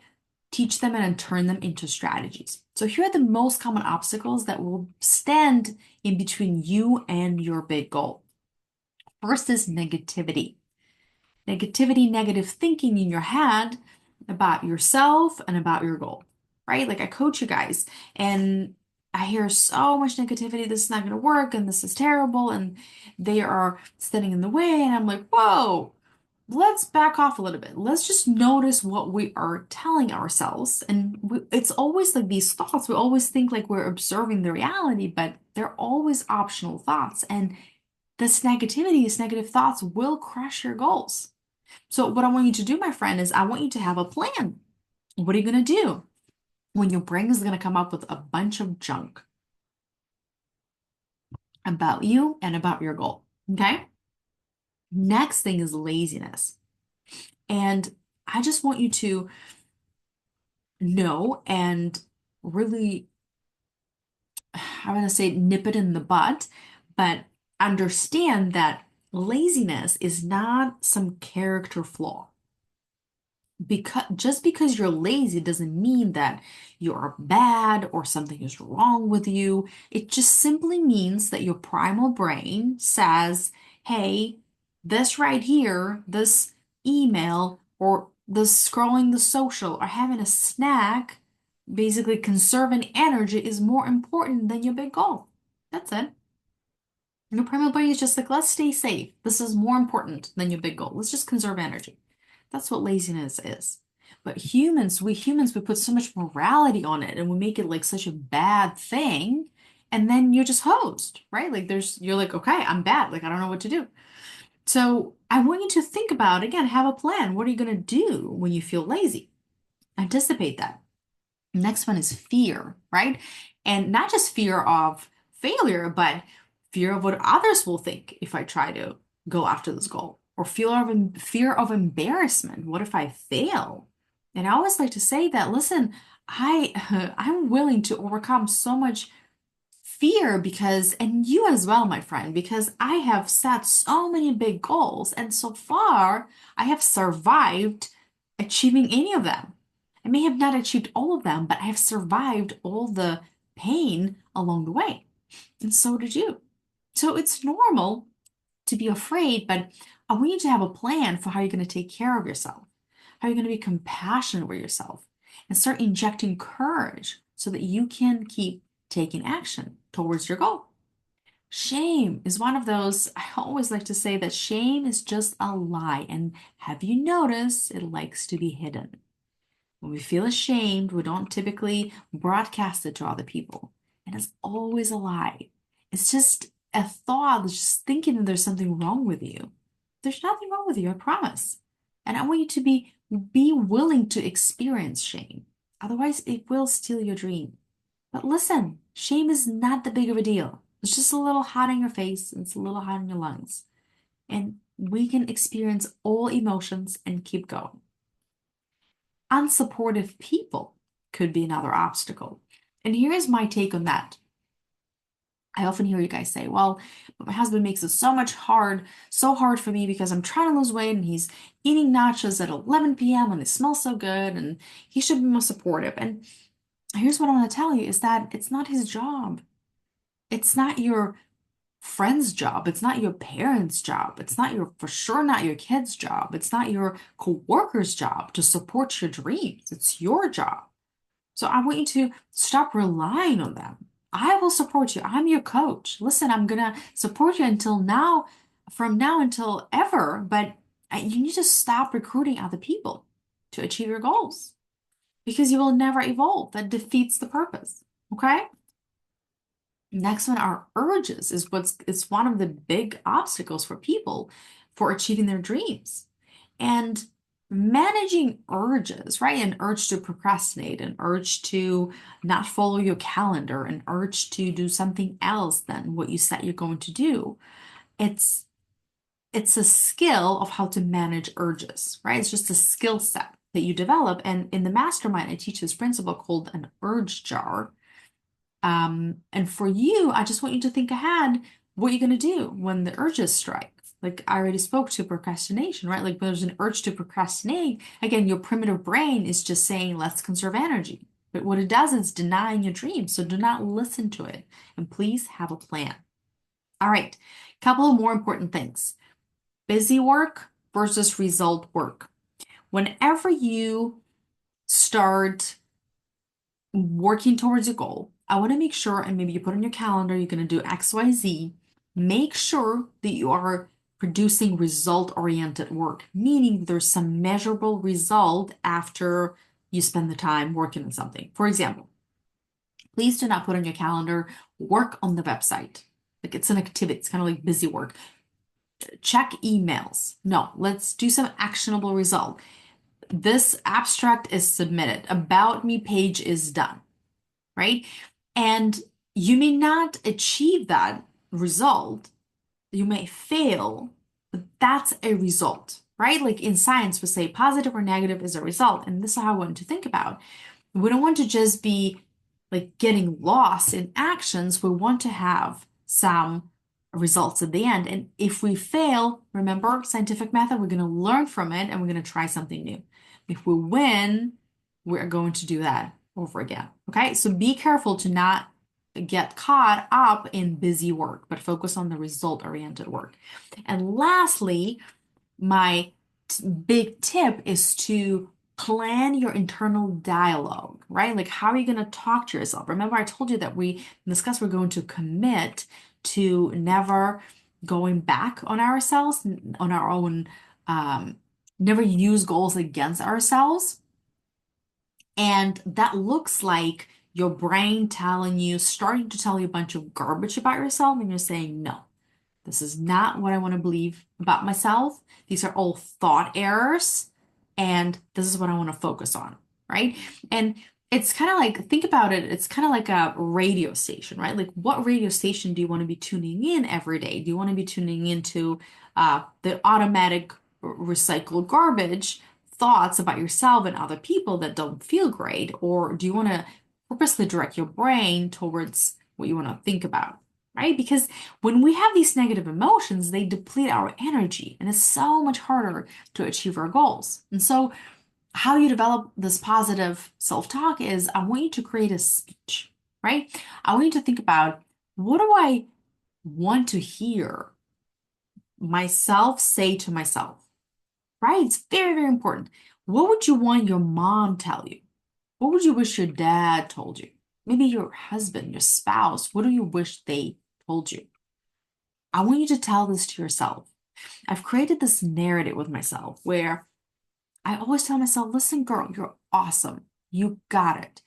teach them and turn them into strategies. So here are the most common obstacles that will stand in between you and your big goal. First is negativity. Negativity, negative thinking in your head about yourself and about your goal, right? Like I coach you guys and I hear so much negativity, this is not going to work and this is terrible and they are standing in the way. And I'm like, whoa, let's back off a little bit. Let's just notice what we are telling ourselves. And it's always like these thoughts. We always think like we're observing the reality, but they're always optional thoughts. And this negativity, these negative thoughts will crush your goals. So what I want you to do, my friend, is I want you to have a plan. What are you going to do when your brain is going to come up with a bunch of junk about you and about your goal? Okay. Next thing is laziness. And I just want you to know and really, I'm going to say nip it in the butt, but understand that laziness is not some character flaw. Because just because you're lazy doesn't mean that you're bad or something is wrong with you. It just simply means that your primal brain says, hey, this right here, this email or this scrolling the social or having a snack, basically conserving energy is more important than your big goal. That's it. Your primal brain is just like, let's stay safe. This is more important than your big goal. Let's just conserve energy. That's what laziness is. But we put so much morality on it and we make it like such a bad thing. And then you're just hosed, right? Like you're like, okay, I'm bad. Like, I don't know what to do. So I want you to think about, again, have a plan. What are you going to do when you feel lazy? Anticipate that. Next one is fear, right? And not just fear of failure, but fear of what others will think if I try to go after this goal, or fear of embarrassment. What if I fail? And I always like to say that, listen, I'm willing to overcome so much fear because, and you as well, my friend, because I have set so many big goals, and so far I have survived achieving any of them. I may have not achieved all of them, but I have survived all the pain along the way. And so did you. So it's normal to be afraid, but I want you to have a plan for how you're going to take care of yourself, how you're going to be compassionate with yourself, and start injecting courage so that you can keep taking action towards your goal. Shame is one of those, I always like to say that shame is just a lie. And have you noticed it likes to be hidden? When we feel ashamed, we don't typically broadcast it to other people. And it's always a lie. It's just a thought, it's just thinking that there's something wrong with you. There's nothing wrong with you, I promise. And I want you to be willing to experience shame. Otherwise, it will steal your dream. But listen, shame is not that big of a deal. It's just a little hot in your face, and it's a little hot in your lungs. And we can experience all emotions and keep going. Unsupportive people could be another obstacle. And here's my take on that. I often hear you guys say, well, but my husband makes it so hard for me because I'm trying to lose weight and he's eating nachos at 11 p.m. and they smell so good and he should be more supportive. And here's what I want to tell you is that it's not his job. It's not your friend's job. It's not your parents' job. It's not for sure not your kid's job. It's not your coworker's job to support your dreams. It's your job. So I want you to stop relying on them. I will support you. I'm your coach. Listen, I'm gonna support you until now, from now until ever, but you need to stop recruiting other people to achieve your goals because you will never evolve. That defeats the purpose. Okay? Next one are urges it's one of the big obstacles for people for achieving their dreams. And managing urges, right? An urge to procrastinate, an urge to not follow your calendar, an urge to do something else than what you said you're going to do. It's it's a skill of how to manage urges, right? It's just a skill set that you develop. And in the mastermind, I teach this principle called an urge jar. And for you, I just want you to think ahead what you're going to do when the urges strike. Like I already spoke to procrastination, right? Like there's an urge to procrastinate. Again, your primitive brain is just saying, let's conserve energy. But what it does is denying your dreams. So do not listen to it. And please have a plan. All right, couple of more important things. Busy work versus result work. Whenever you start working towards a goal, I want to make sure, and maybe you put on your calendar, you're going to do X, Y, Z. Make sure that you are producing result-oriented work, meaning there's some measurable result after you spend the time working on something. For example, please do not put on your calendar, work on the website. Like it's an activity, it's kind of like busy work. Check emails. No, let's do some actionable result. This abstract is submitted. About me page is done, right? And you may not achieve that result. You may fail, but that's a result, right? Like in science, we say positive or negative is a result. And this is how I want to think about. We don't want to just be like getting lost in actions. We want to have some results at the end. And if we fail, remember scientific method, we're going to learn from it and we're going to try something new. If we win, we're going to do that over again. Okay, so be careful to not get caught up in busy work, but focus on the result-oriented work. And lastly, my big tip is to plan your internal dialogue, right? Like, how are you going to talk to yourself? Remember, I told you that we discussed we're going to commit to never going back on ourselves, on our own, never use goals against ourselves. And that looks like your brain starting to tell you a bunch of garbage about yourself, and you're saying, no, this is not what I want to believe about myself. These are all thought errors, and this is what I want to focus on, right? And it's kind of like, think about it, it's kind of like a radio station, right? Like, what radio station do you want to be tuning in every day? Do you want to be tuning into the automatic recycled garbage thoughts about yourself and other people that don't feel great? Or do you want to purposely direct your brain towards what you want to think about? Right? Because when we have these negative emotions, they deplete our energy and it's so much harder to achieve our goals. And so, how you develop this positive self-talk is I want you to create a speech, right? I want you to think about what do I want to hear myself say to myself, right? It's very, very important. What would you want your mom tell you? What would you wish your dad told you? Maybe your husband, your spouse, what do you wish they told you? I want you to tell this to yourself. I've created this narrative with myself where I always tell myself, listen, girl, you're awesome. You got it.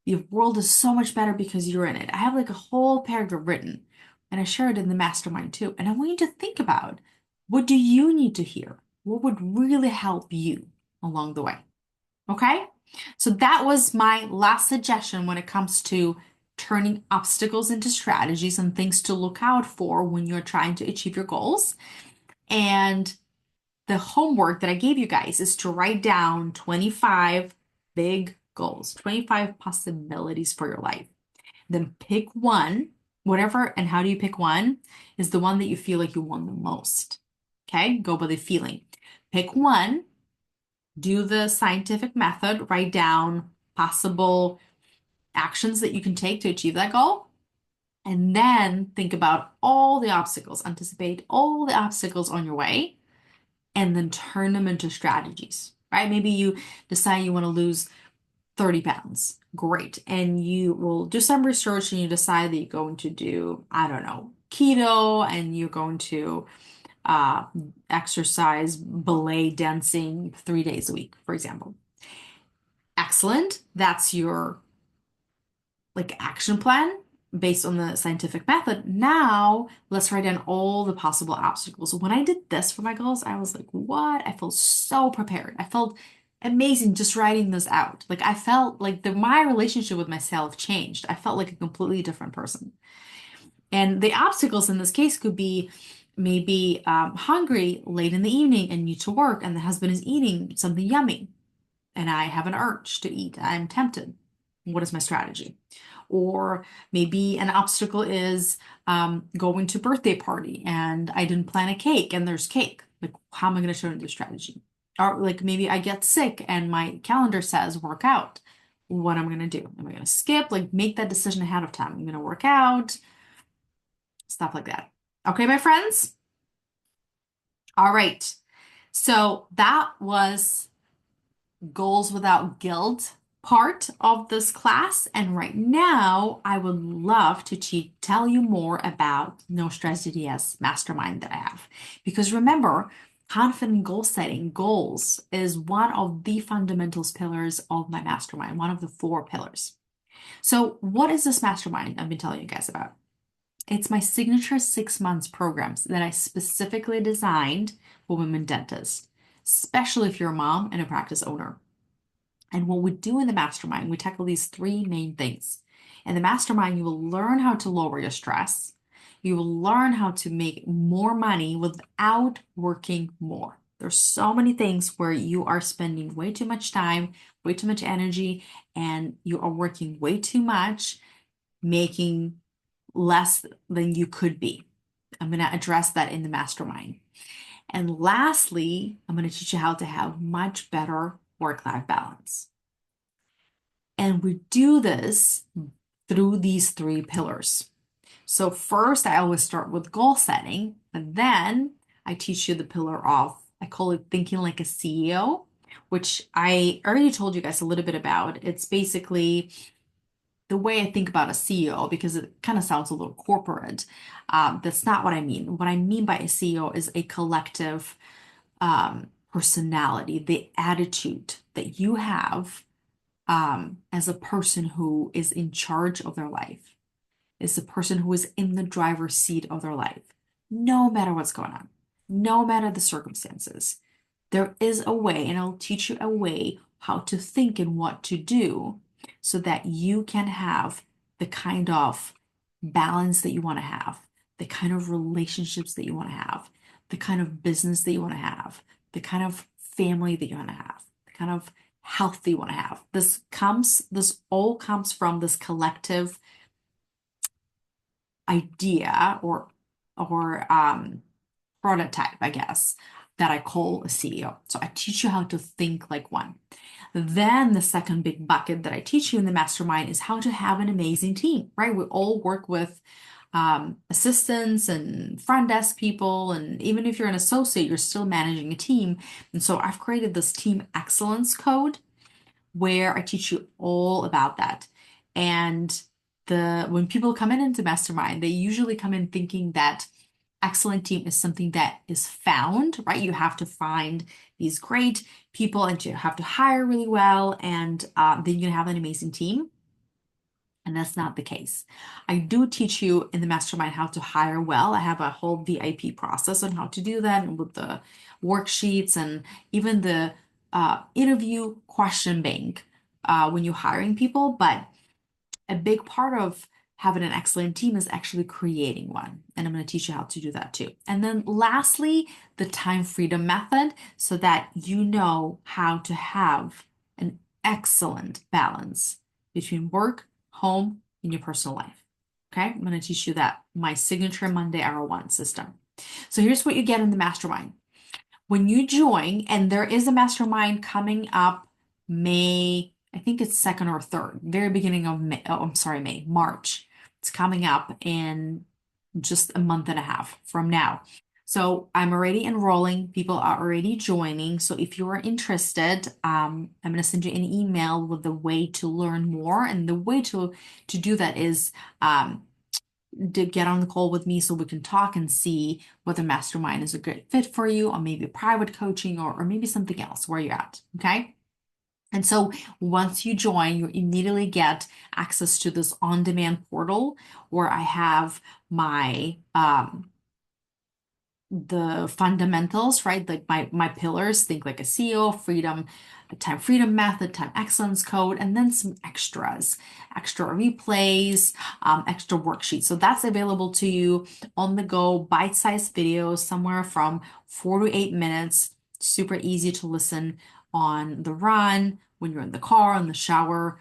The world is so much better because you're in it. I have like a whole paragraph written and I share it in the mastermind too. And I want you to think about what do you need to hear? what would really help you along the way. Okay? So that was my last suggestion when it comes to turning obstacles into strategies and things to look out for when you're trying to achieve your goals. And the homework that I gave you guys is to write down 25 big goals, 25 possibilities for your life. Then pick one, whatever, and how do you pick one is the one that you feel like you want the most. Okay? Go by the feeling. Pick one, do the scientific method, write down possible actions that you can take to achieve that goal. And then think about all the obstacles, anticipate all the obstacles on your way, and then turn them into strategies, right? Maybe you decide you want to lose 30 pounds. Great. And you will do some research and you decide that you're going to do, I don't know, keto and you're going to uh, exercise ballet dancing 3 days a week, for example. Excellent. That's your like action plan based on the scientific method. Now let's write down all the possible obstacles. When I did this for my goals, I was like, what? I felt so prepared. I felt amazing just writing this out. Like I felt like my relationship with myself changed. I felt like a completely different person. And the obstacles in this case could be maybe hungry late in the evening and need to work, and the husband is eating something yummy, and I have an urge to eat. I'm tempted. What is my strategy? Or maybe an obstacle is going to birthday party and I didn't plan a cake and there's cake. Like, how am I going to turn into a strategy? Or like maybe I get sick and my calendar says work out. What am I going to do? Am I going to skip? Like, make that decision ahead of time. I'm going to work out, stuff like that. Okay, my friends? All right. So that was goals without guilt part of this class. And right now, I would love to tell you more about No Stress DDS Mastermind that I have. Because remember, confident goal setting, goals, is one of the fundamentals pillars of my mastermind, one of the 4 pillars. So, what is this mastermind I've been telling you guys about? It's my signature 6 months programs that I specifically designed for women dentists, especially if you're a mom and a practice owner. And what we do in the mastermind, we tackle these 3 main things. In the mastermind, you will learn how to lower your stress. You will learn how to make more money without working more. There's so many things where you are spending way too much time, way too much energy, and you are working way too much, making less than you could be. I'm going to address that in the mastermind. And lastly, I'm going to teach you how to have much better work-life balance. And we do this through these 3 pillars. So first, I always start with goal setting, but then I teach you the pillar of, I call it thinking like a CEO, which I already told you guys a little bit about. It's basically the way I think about a CEO because it kind of sounds a little corporate. That's not what I mean. What I mean by a CEO is a collective personality, the attitude that you have as a person who is in charge of their life, is the person who is in the driver's seat of their life, no matter what's going on, no matter the circumstances. There is a way, and I'll teach you a way how to think and what to do so that you can have the kind of balance that you want to have, the kind of relationships that you want to have, the kind of business that you want to have, the kind of family that you want to have, the kind of health that you want to have. This all comes from this collective idea or prototype, I guess, that I call a CEO. So I teach you how to think like one. Then the second big bucket that I teach you in the mastermind is how to have an amazing team, right? We all work with assistants and front desk people, and even if you're an associate, you're still managing a team. And so I've created this team excellence code where I teach you all about that. And when people come into mastermind, they usually come in thinking that excellent team is something that is found, right? You have to find these great people and you have to hire really well, and then you can have an amazing team. And that's not the case. I do teach you in the mastermind how to hire well. I have a whole VIP process on how to do that and with the worksheets and even the interview question bank when you're hiring people. But a big part of having an excellent team is actually creating one. And I'm going to teach you how to do that too. And then lastly, the time freedom method so that you know how to have an excellent balance between work, home, and your personal life. Okay, I'm going to teach you that my signature Monday Hour One system. So here's what you get in the mastermind. When you join, and there is a mastermind coming up May, I think it's second or third, very beginning of May. Oh, I'm sorry, March. It's coming up in just a month and a half from now. So I'm already enrolling. People are already joining. So if you're interested, I'm going to send you an email with the way to learn more. And the way to do that is to get on the call with me so we can talk and see whether mastermind is a good fit for you, or maybe private coaching, or maybe something else where you're at. Okay. And so once you join, you immediately get access to this on-demand portal where I have my the fundamentals, right? Like my pillars, think like a CEO, freedom, a time freedom method, time excellence code, and then some extras, extra replays, extra worksheets. So that's available to you on the go, bite-sized videos, somewhere from 4 to 8 minutes, super easy to listen on the run, when you're in the car, in the shower,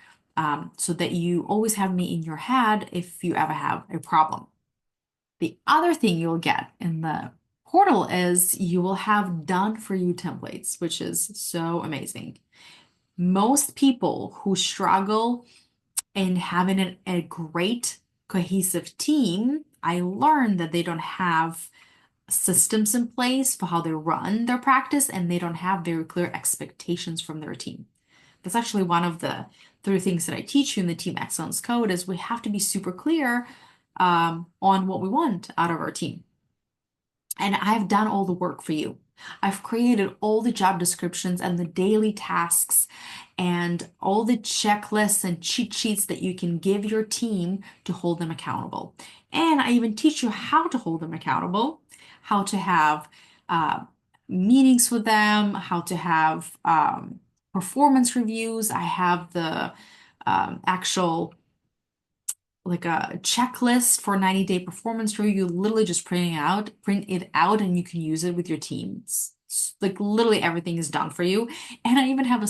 so that you always have me in your head if you ever have a problem. The other thing you'll get in the portal is you will have done for you templates, which is so amazing. Most people who struggle in having a great cohesive team, I learned that they don't have systems in place for how they run their practice and they don't have very clear expectations from their team. That's actually one of the three things that I teach you in the Team Excellence Code is we have to be super clear on what we want out of our team. And I've done all the work for you. I've created all the job descriptions and the daily tasks and all the checklists and cheat sheets that you can give your team to hold them accountable. And I even teach you how to hold them accountable, how to have uh, meetings with them, how to have performance reviews. I have the actual like a checklist for 90-day performance review. You literally just print it out, and you can use it with your teams. Like literally everything is done for you. And I even have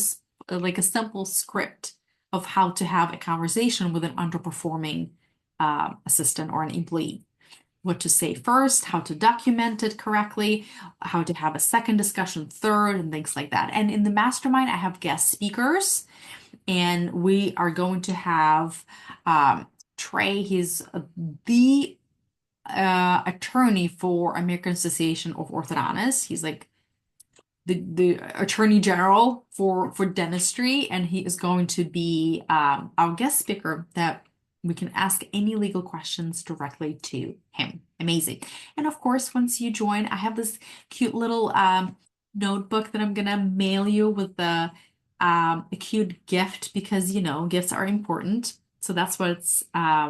like a simple script of how to have a conversation with an underperforming assistant or an employee. What to say first, how to document it correctly, how to have a second discussion, third, and things like that. And in the mastermind, I have guest speakers, and we are going to have Trey. He's the attorney for American Association of Orthodontists. He's like the attorney general for dentistry, and he is going to be our guest speaker that we can ask any legal questions directly to him. Amazing. And of course, once you join, I have this cute little notebook that I'm gonna mail you with a cute gift because you know gifts are important. So that's what's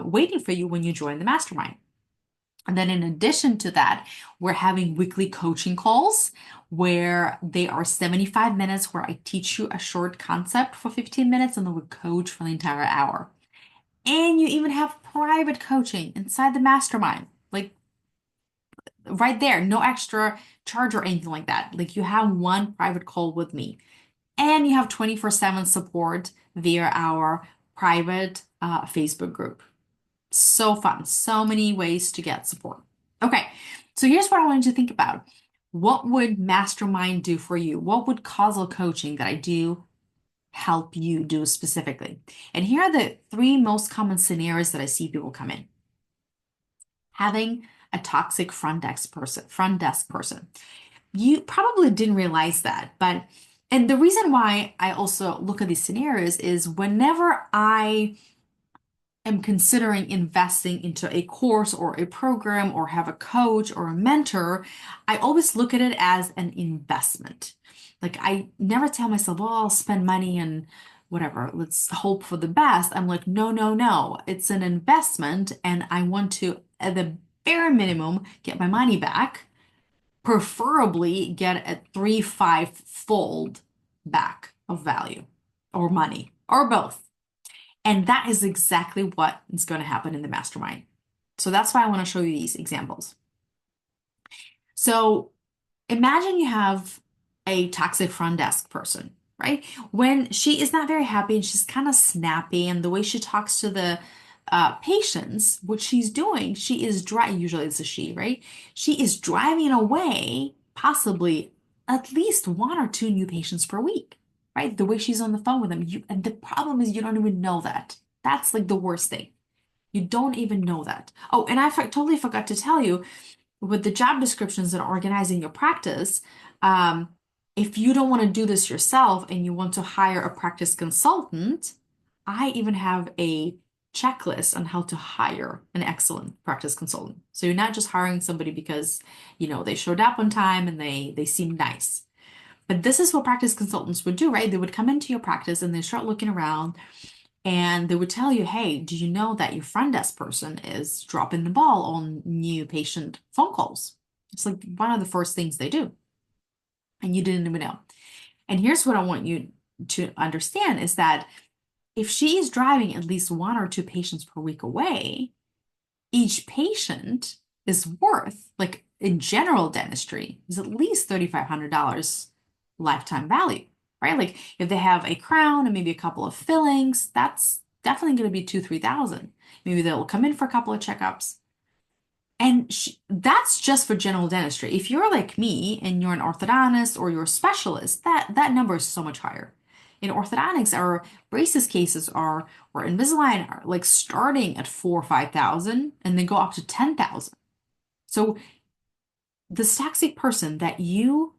waiting for you when you join the mastermind. And then in addition to that, we're having weekly coaching calls where they are 75 minutes where I teach you a short concept for 15 minutes and then we coach for the entire hour. And you even have private coaching inside the mastermind, like right there, no extra charge or anything like that. Like you have one private call with me and you have 24/7 support via our private Facebook group. So fun. So many ways to get support. Okay, so here's what I wanted you to think about. What would Mastermind do for you? What would causal coaching that I do help you do specifically? And here are the three most common scenarios that I see people come in. Having a toxic front desk person. You probably didn't realize that, but and the reason why I also look at these scenarios is whenever I am considering investing into a course or a program or have a coach or a mentor, I always look at it as an investment. Like I never tell myself, oh, I'll spend money and whatever, let's hope for the best. I'm like, no, no, no. It's an investment, and I want to, at the bare minimum, get my money back, preferably get a 3, 5 fold back of value or money or both. And that is exactly what is going to happen in the mastermind. So that's why I want to show you these examples. So imagine you have a toxic front desk person, right? When she is not very happy and she's kind of snappy, and the way she talks to the patients, what she's doing, she is driving, usually it's a she, right? She is driving away possibly at least 1 or 2 new patients per week, right? The way she's on the phone with them. And the problem is you don't even know that. That's like the worst thing. You don't even know that. Oh, and I totally forgot to tell you, with the job descriptions and organizing your practice, um, if you don't want to do this yourself and you want to hire a practice consultant, I even have a checklist on how to hire an excellent practice consultant. So you're not just hiring somebody because, they showed up on time and they seem nice. But this is what practice consultants would do, right? They would come into your practice and they start looking around, and they would tell you, hey, do you know that your front desk person is dropping the ball on new patient phone calls? It's like one of the first things they do. And you didn't even know. And here's what I want you to understand is that if she is driving at least 1 or 2 patients per week away, each patient is worth, like in general dentistry, is at least $3,500 lifetime value, right? Like if they have a crown and maybe a couple of fillings, that's definitely going to be 2, 3 thousand. Maybe they'll come in for a couple of checkups. And that's just for general dentistry. If you're like me and you're an orthodontist or you're a specialist, that number is so much higher. In orthodontics, our braces cases are, or Invisalign are like starting at 4 or 5 thousand and they go up to 10,000. So this toxic person that you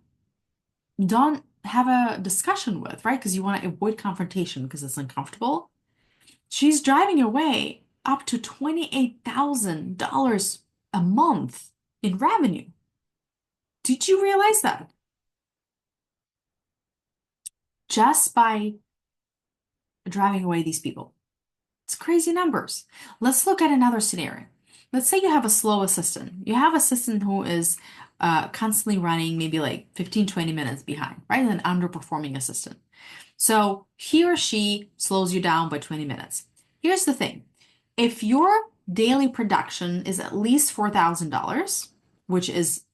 don't have a discussion with, right? Because you want to avoid confrontation because it's uncomfortable. She's driving away up to $28,000 a month in revenue. Did you realize that? Just by driving away these people. It's crazy numbers. Let's look at another scenario. Let's say you have a slow assistant. You have an assistant who is constantly running maybe like 15, 20 minutes behind, right? An underperforming assistant. So he or she slows you down by 20 minutes. Here's the thing. If your daily production is at least $4,000, which is,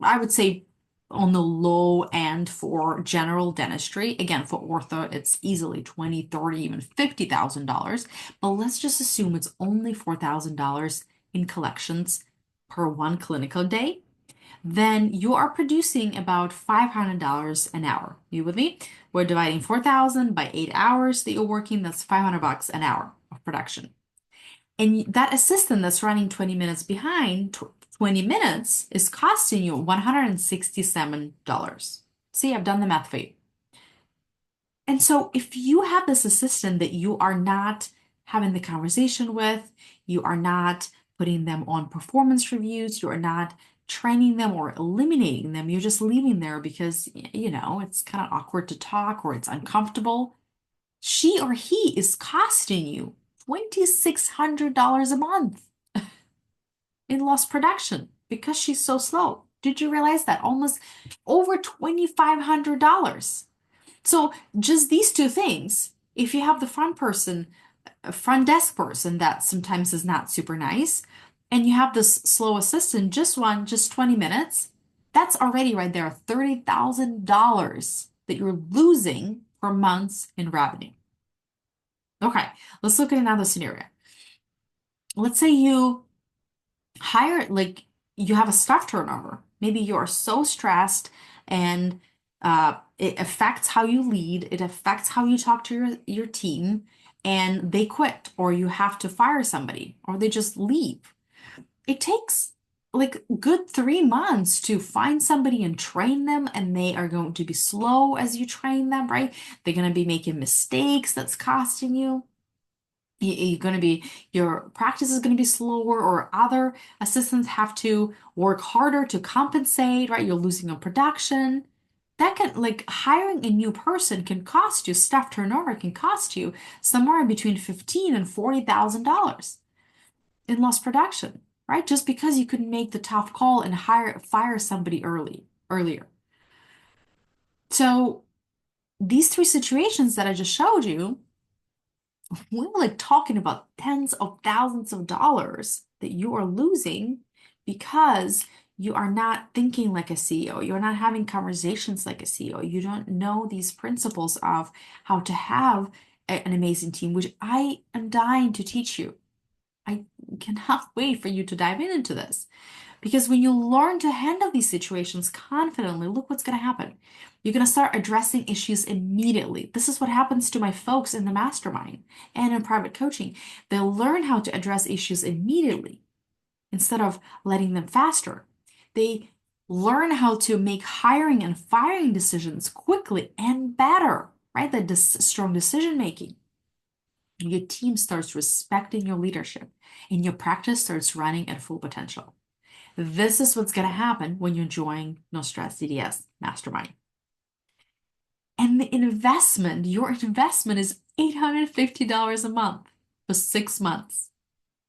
I would say, on the low end for general dentistry. Again, for ortho, it's easily 20, 30, even $50,000. But let's just assume it's only $4,000 in collections per one clinical day. Then you are producing about $500 an hour. You with me? We're dividing 4,000 by 8 hours that you're working. That's $500 an hour of production. And that assistant that's running 20 minutes behind, 20 minutes is costing you $167. See, I've done the math for you. And so if you have this assistant that you are not having the conversation with, you are not putting them on performance reviews, you are not training them or eliminating them, you're just leaving there because, it's kind of awkward to talk or it's uncomfortable. She or he is costing you $2,600 a month in lost production because she's so slow. Did you realize that? Almost over $2,500. So just these two things, if you have the front desk person that sometimes is not super nice, and you have this slow assistant, just 20 minutes, that's already right there, $30,000 that you're losing per month in revenue. Okay, let's look at another scenario. Let's say you hire, like, you have a staff turnover. Maybe you are so stressed and it affects how you lead, it affects how you talk to your team, and they quit, or you have to fire somebody, or they just leave. It takes like good 3 months to find somebody and train them, and they are going to be slow as you train them, right? They're going to be making mistakes that's costing you. You're going to be, your practice is going to be slower, or other assistants have to work harder to compensate, right? You're losing on production. That can, like, hiring a new person can cost you, staff turnover can cost you somewhere between 15 and $40,000 in lost production, right? Just because you couldn't make the tough call and fire somebody earlier. So these three situations that I just showed you, we were like talking about tens of thousands of dollars that you are losing because you are not thinking like a CEO. You're not having conversations like a CEO. You don't know these principles of how to have an amazing team, which I am dying to teach you. I cannot wait for you to dive into this. Because when you learn to handle these situations confidently, look what's going to happen. You're going to start addressing issues immediately. This is what happens to my folks in the mastermind and in private coaching. They'll learn how to address issues immediately instead of letting them faster. They learn how to make hiring and firing decisions quickly and better, right? That strong decision making. Your team starts respecting your leadership and your practice starts running at full potential. This is what's going to happen when you join No Stress CDS Mastermind. And the investment, your investment is $850 a month for 6 months.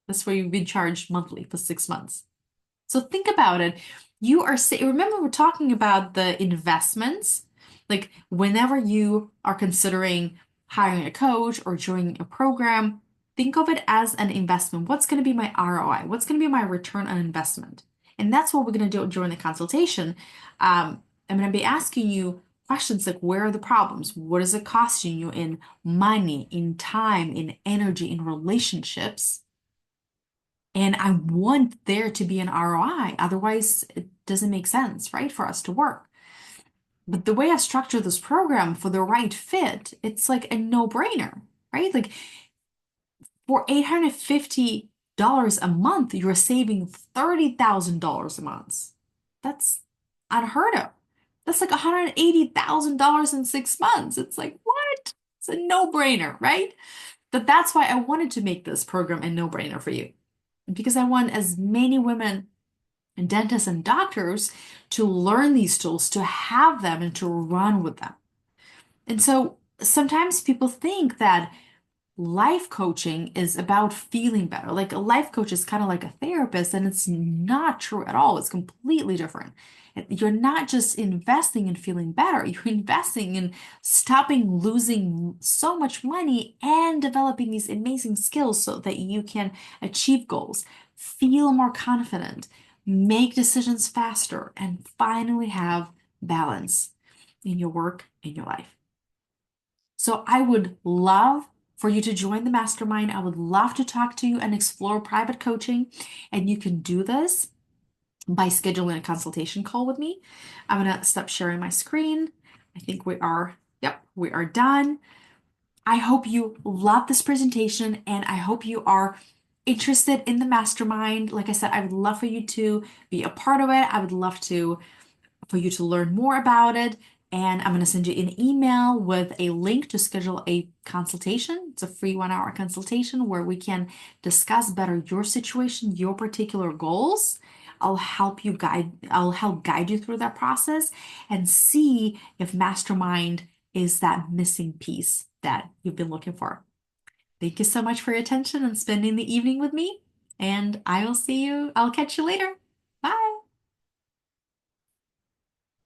That's where you've been charged monthly for 6 months. So think about it. Remember, we're talking about the investments. Like whenever you are considering hiring a coach or joining a program, think of it as an investment. What's going to be my ROI? What's going to be my return on investment? And that's what we're going to do during the consultation. I'm going to be asking you questions like, where are the problems? What is it costing you in money, in time, in energy, in relationships? And I want there to be an ROI. Otherwise, it doesn't make sense, right, for us to work. But the way I structure this program for the right fit, it's like a no-brainer, right? Like for $850 a month, you're saving $30,000 a month. That's unheard of. That's like $180,000 in 6 months. It's like, what? It's a no-brainer, right? But that's why I wanted to make this program a no-brainer for you because I want as many women and dentists and doctors to learn these tools, to have them and to run with them. And so sometimes people think that life coaching is about feeling better. Like a life coach is kind of like a therapist, and it's not true at all. It's completely different. You're not just investing in feeling better, you're investing in stopping losing so much money and developing these amazing skills so that you can achieve goals, feel more confident, make decisions faster, and finally have balance in your work and your life. So I would love for you to join the mastermind. I would love to talk to you and explore private coaching. And you can do this by scheduling a consultation call with me. I'm going to stop sharing my screen. I think we are done. I hope you love this presentation and I hope you are interested in the mastermind. Like I said, I would love for you to be a part of it. I would love for you to learn more about it. And I'm going to send you an email with a link to schedule a consultation. It's a free 1 hour consultation where we can discuss better your situation, your particular goals. I'll help guide you through that process and see if mastermind is that missing piece that you've been looking for. Thank you so much for your attention and spending the evening with me. And I'll catch you later. Bye.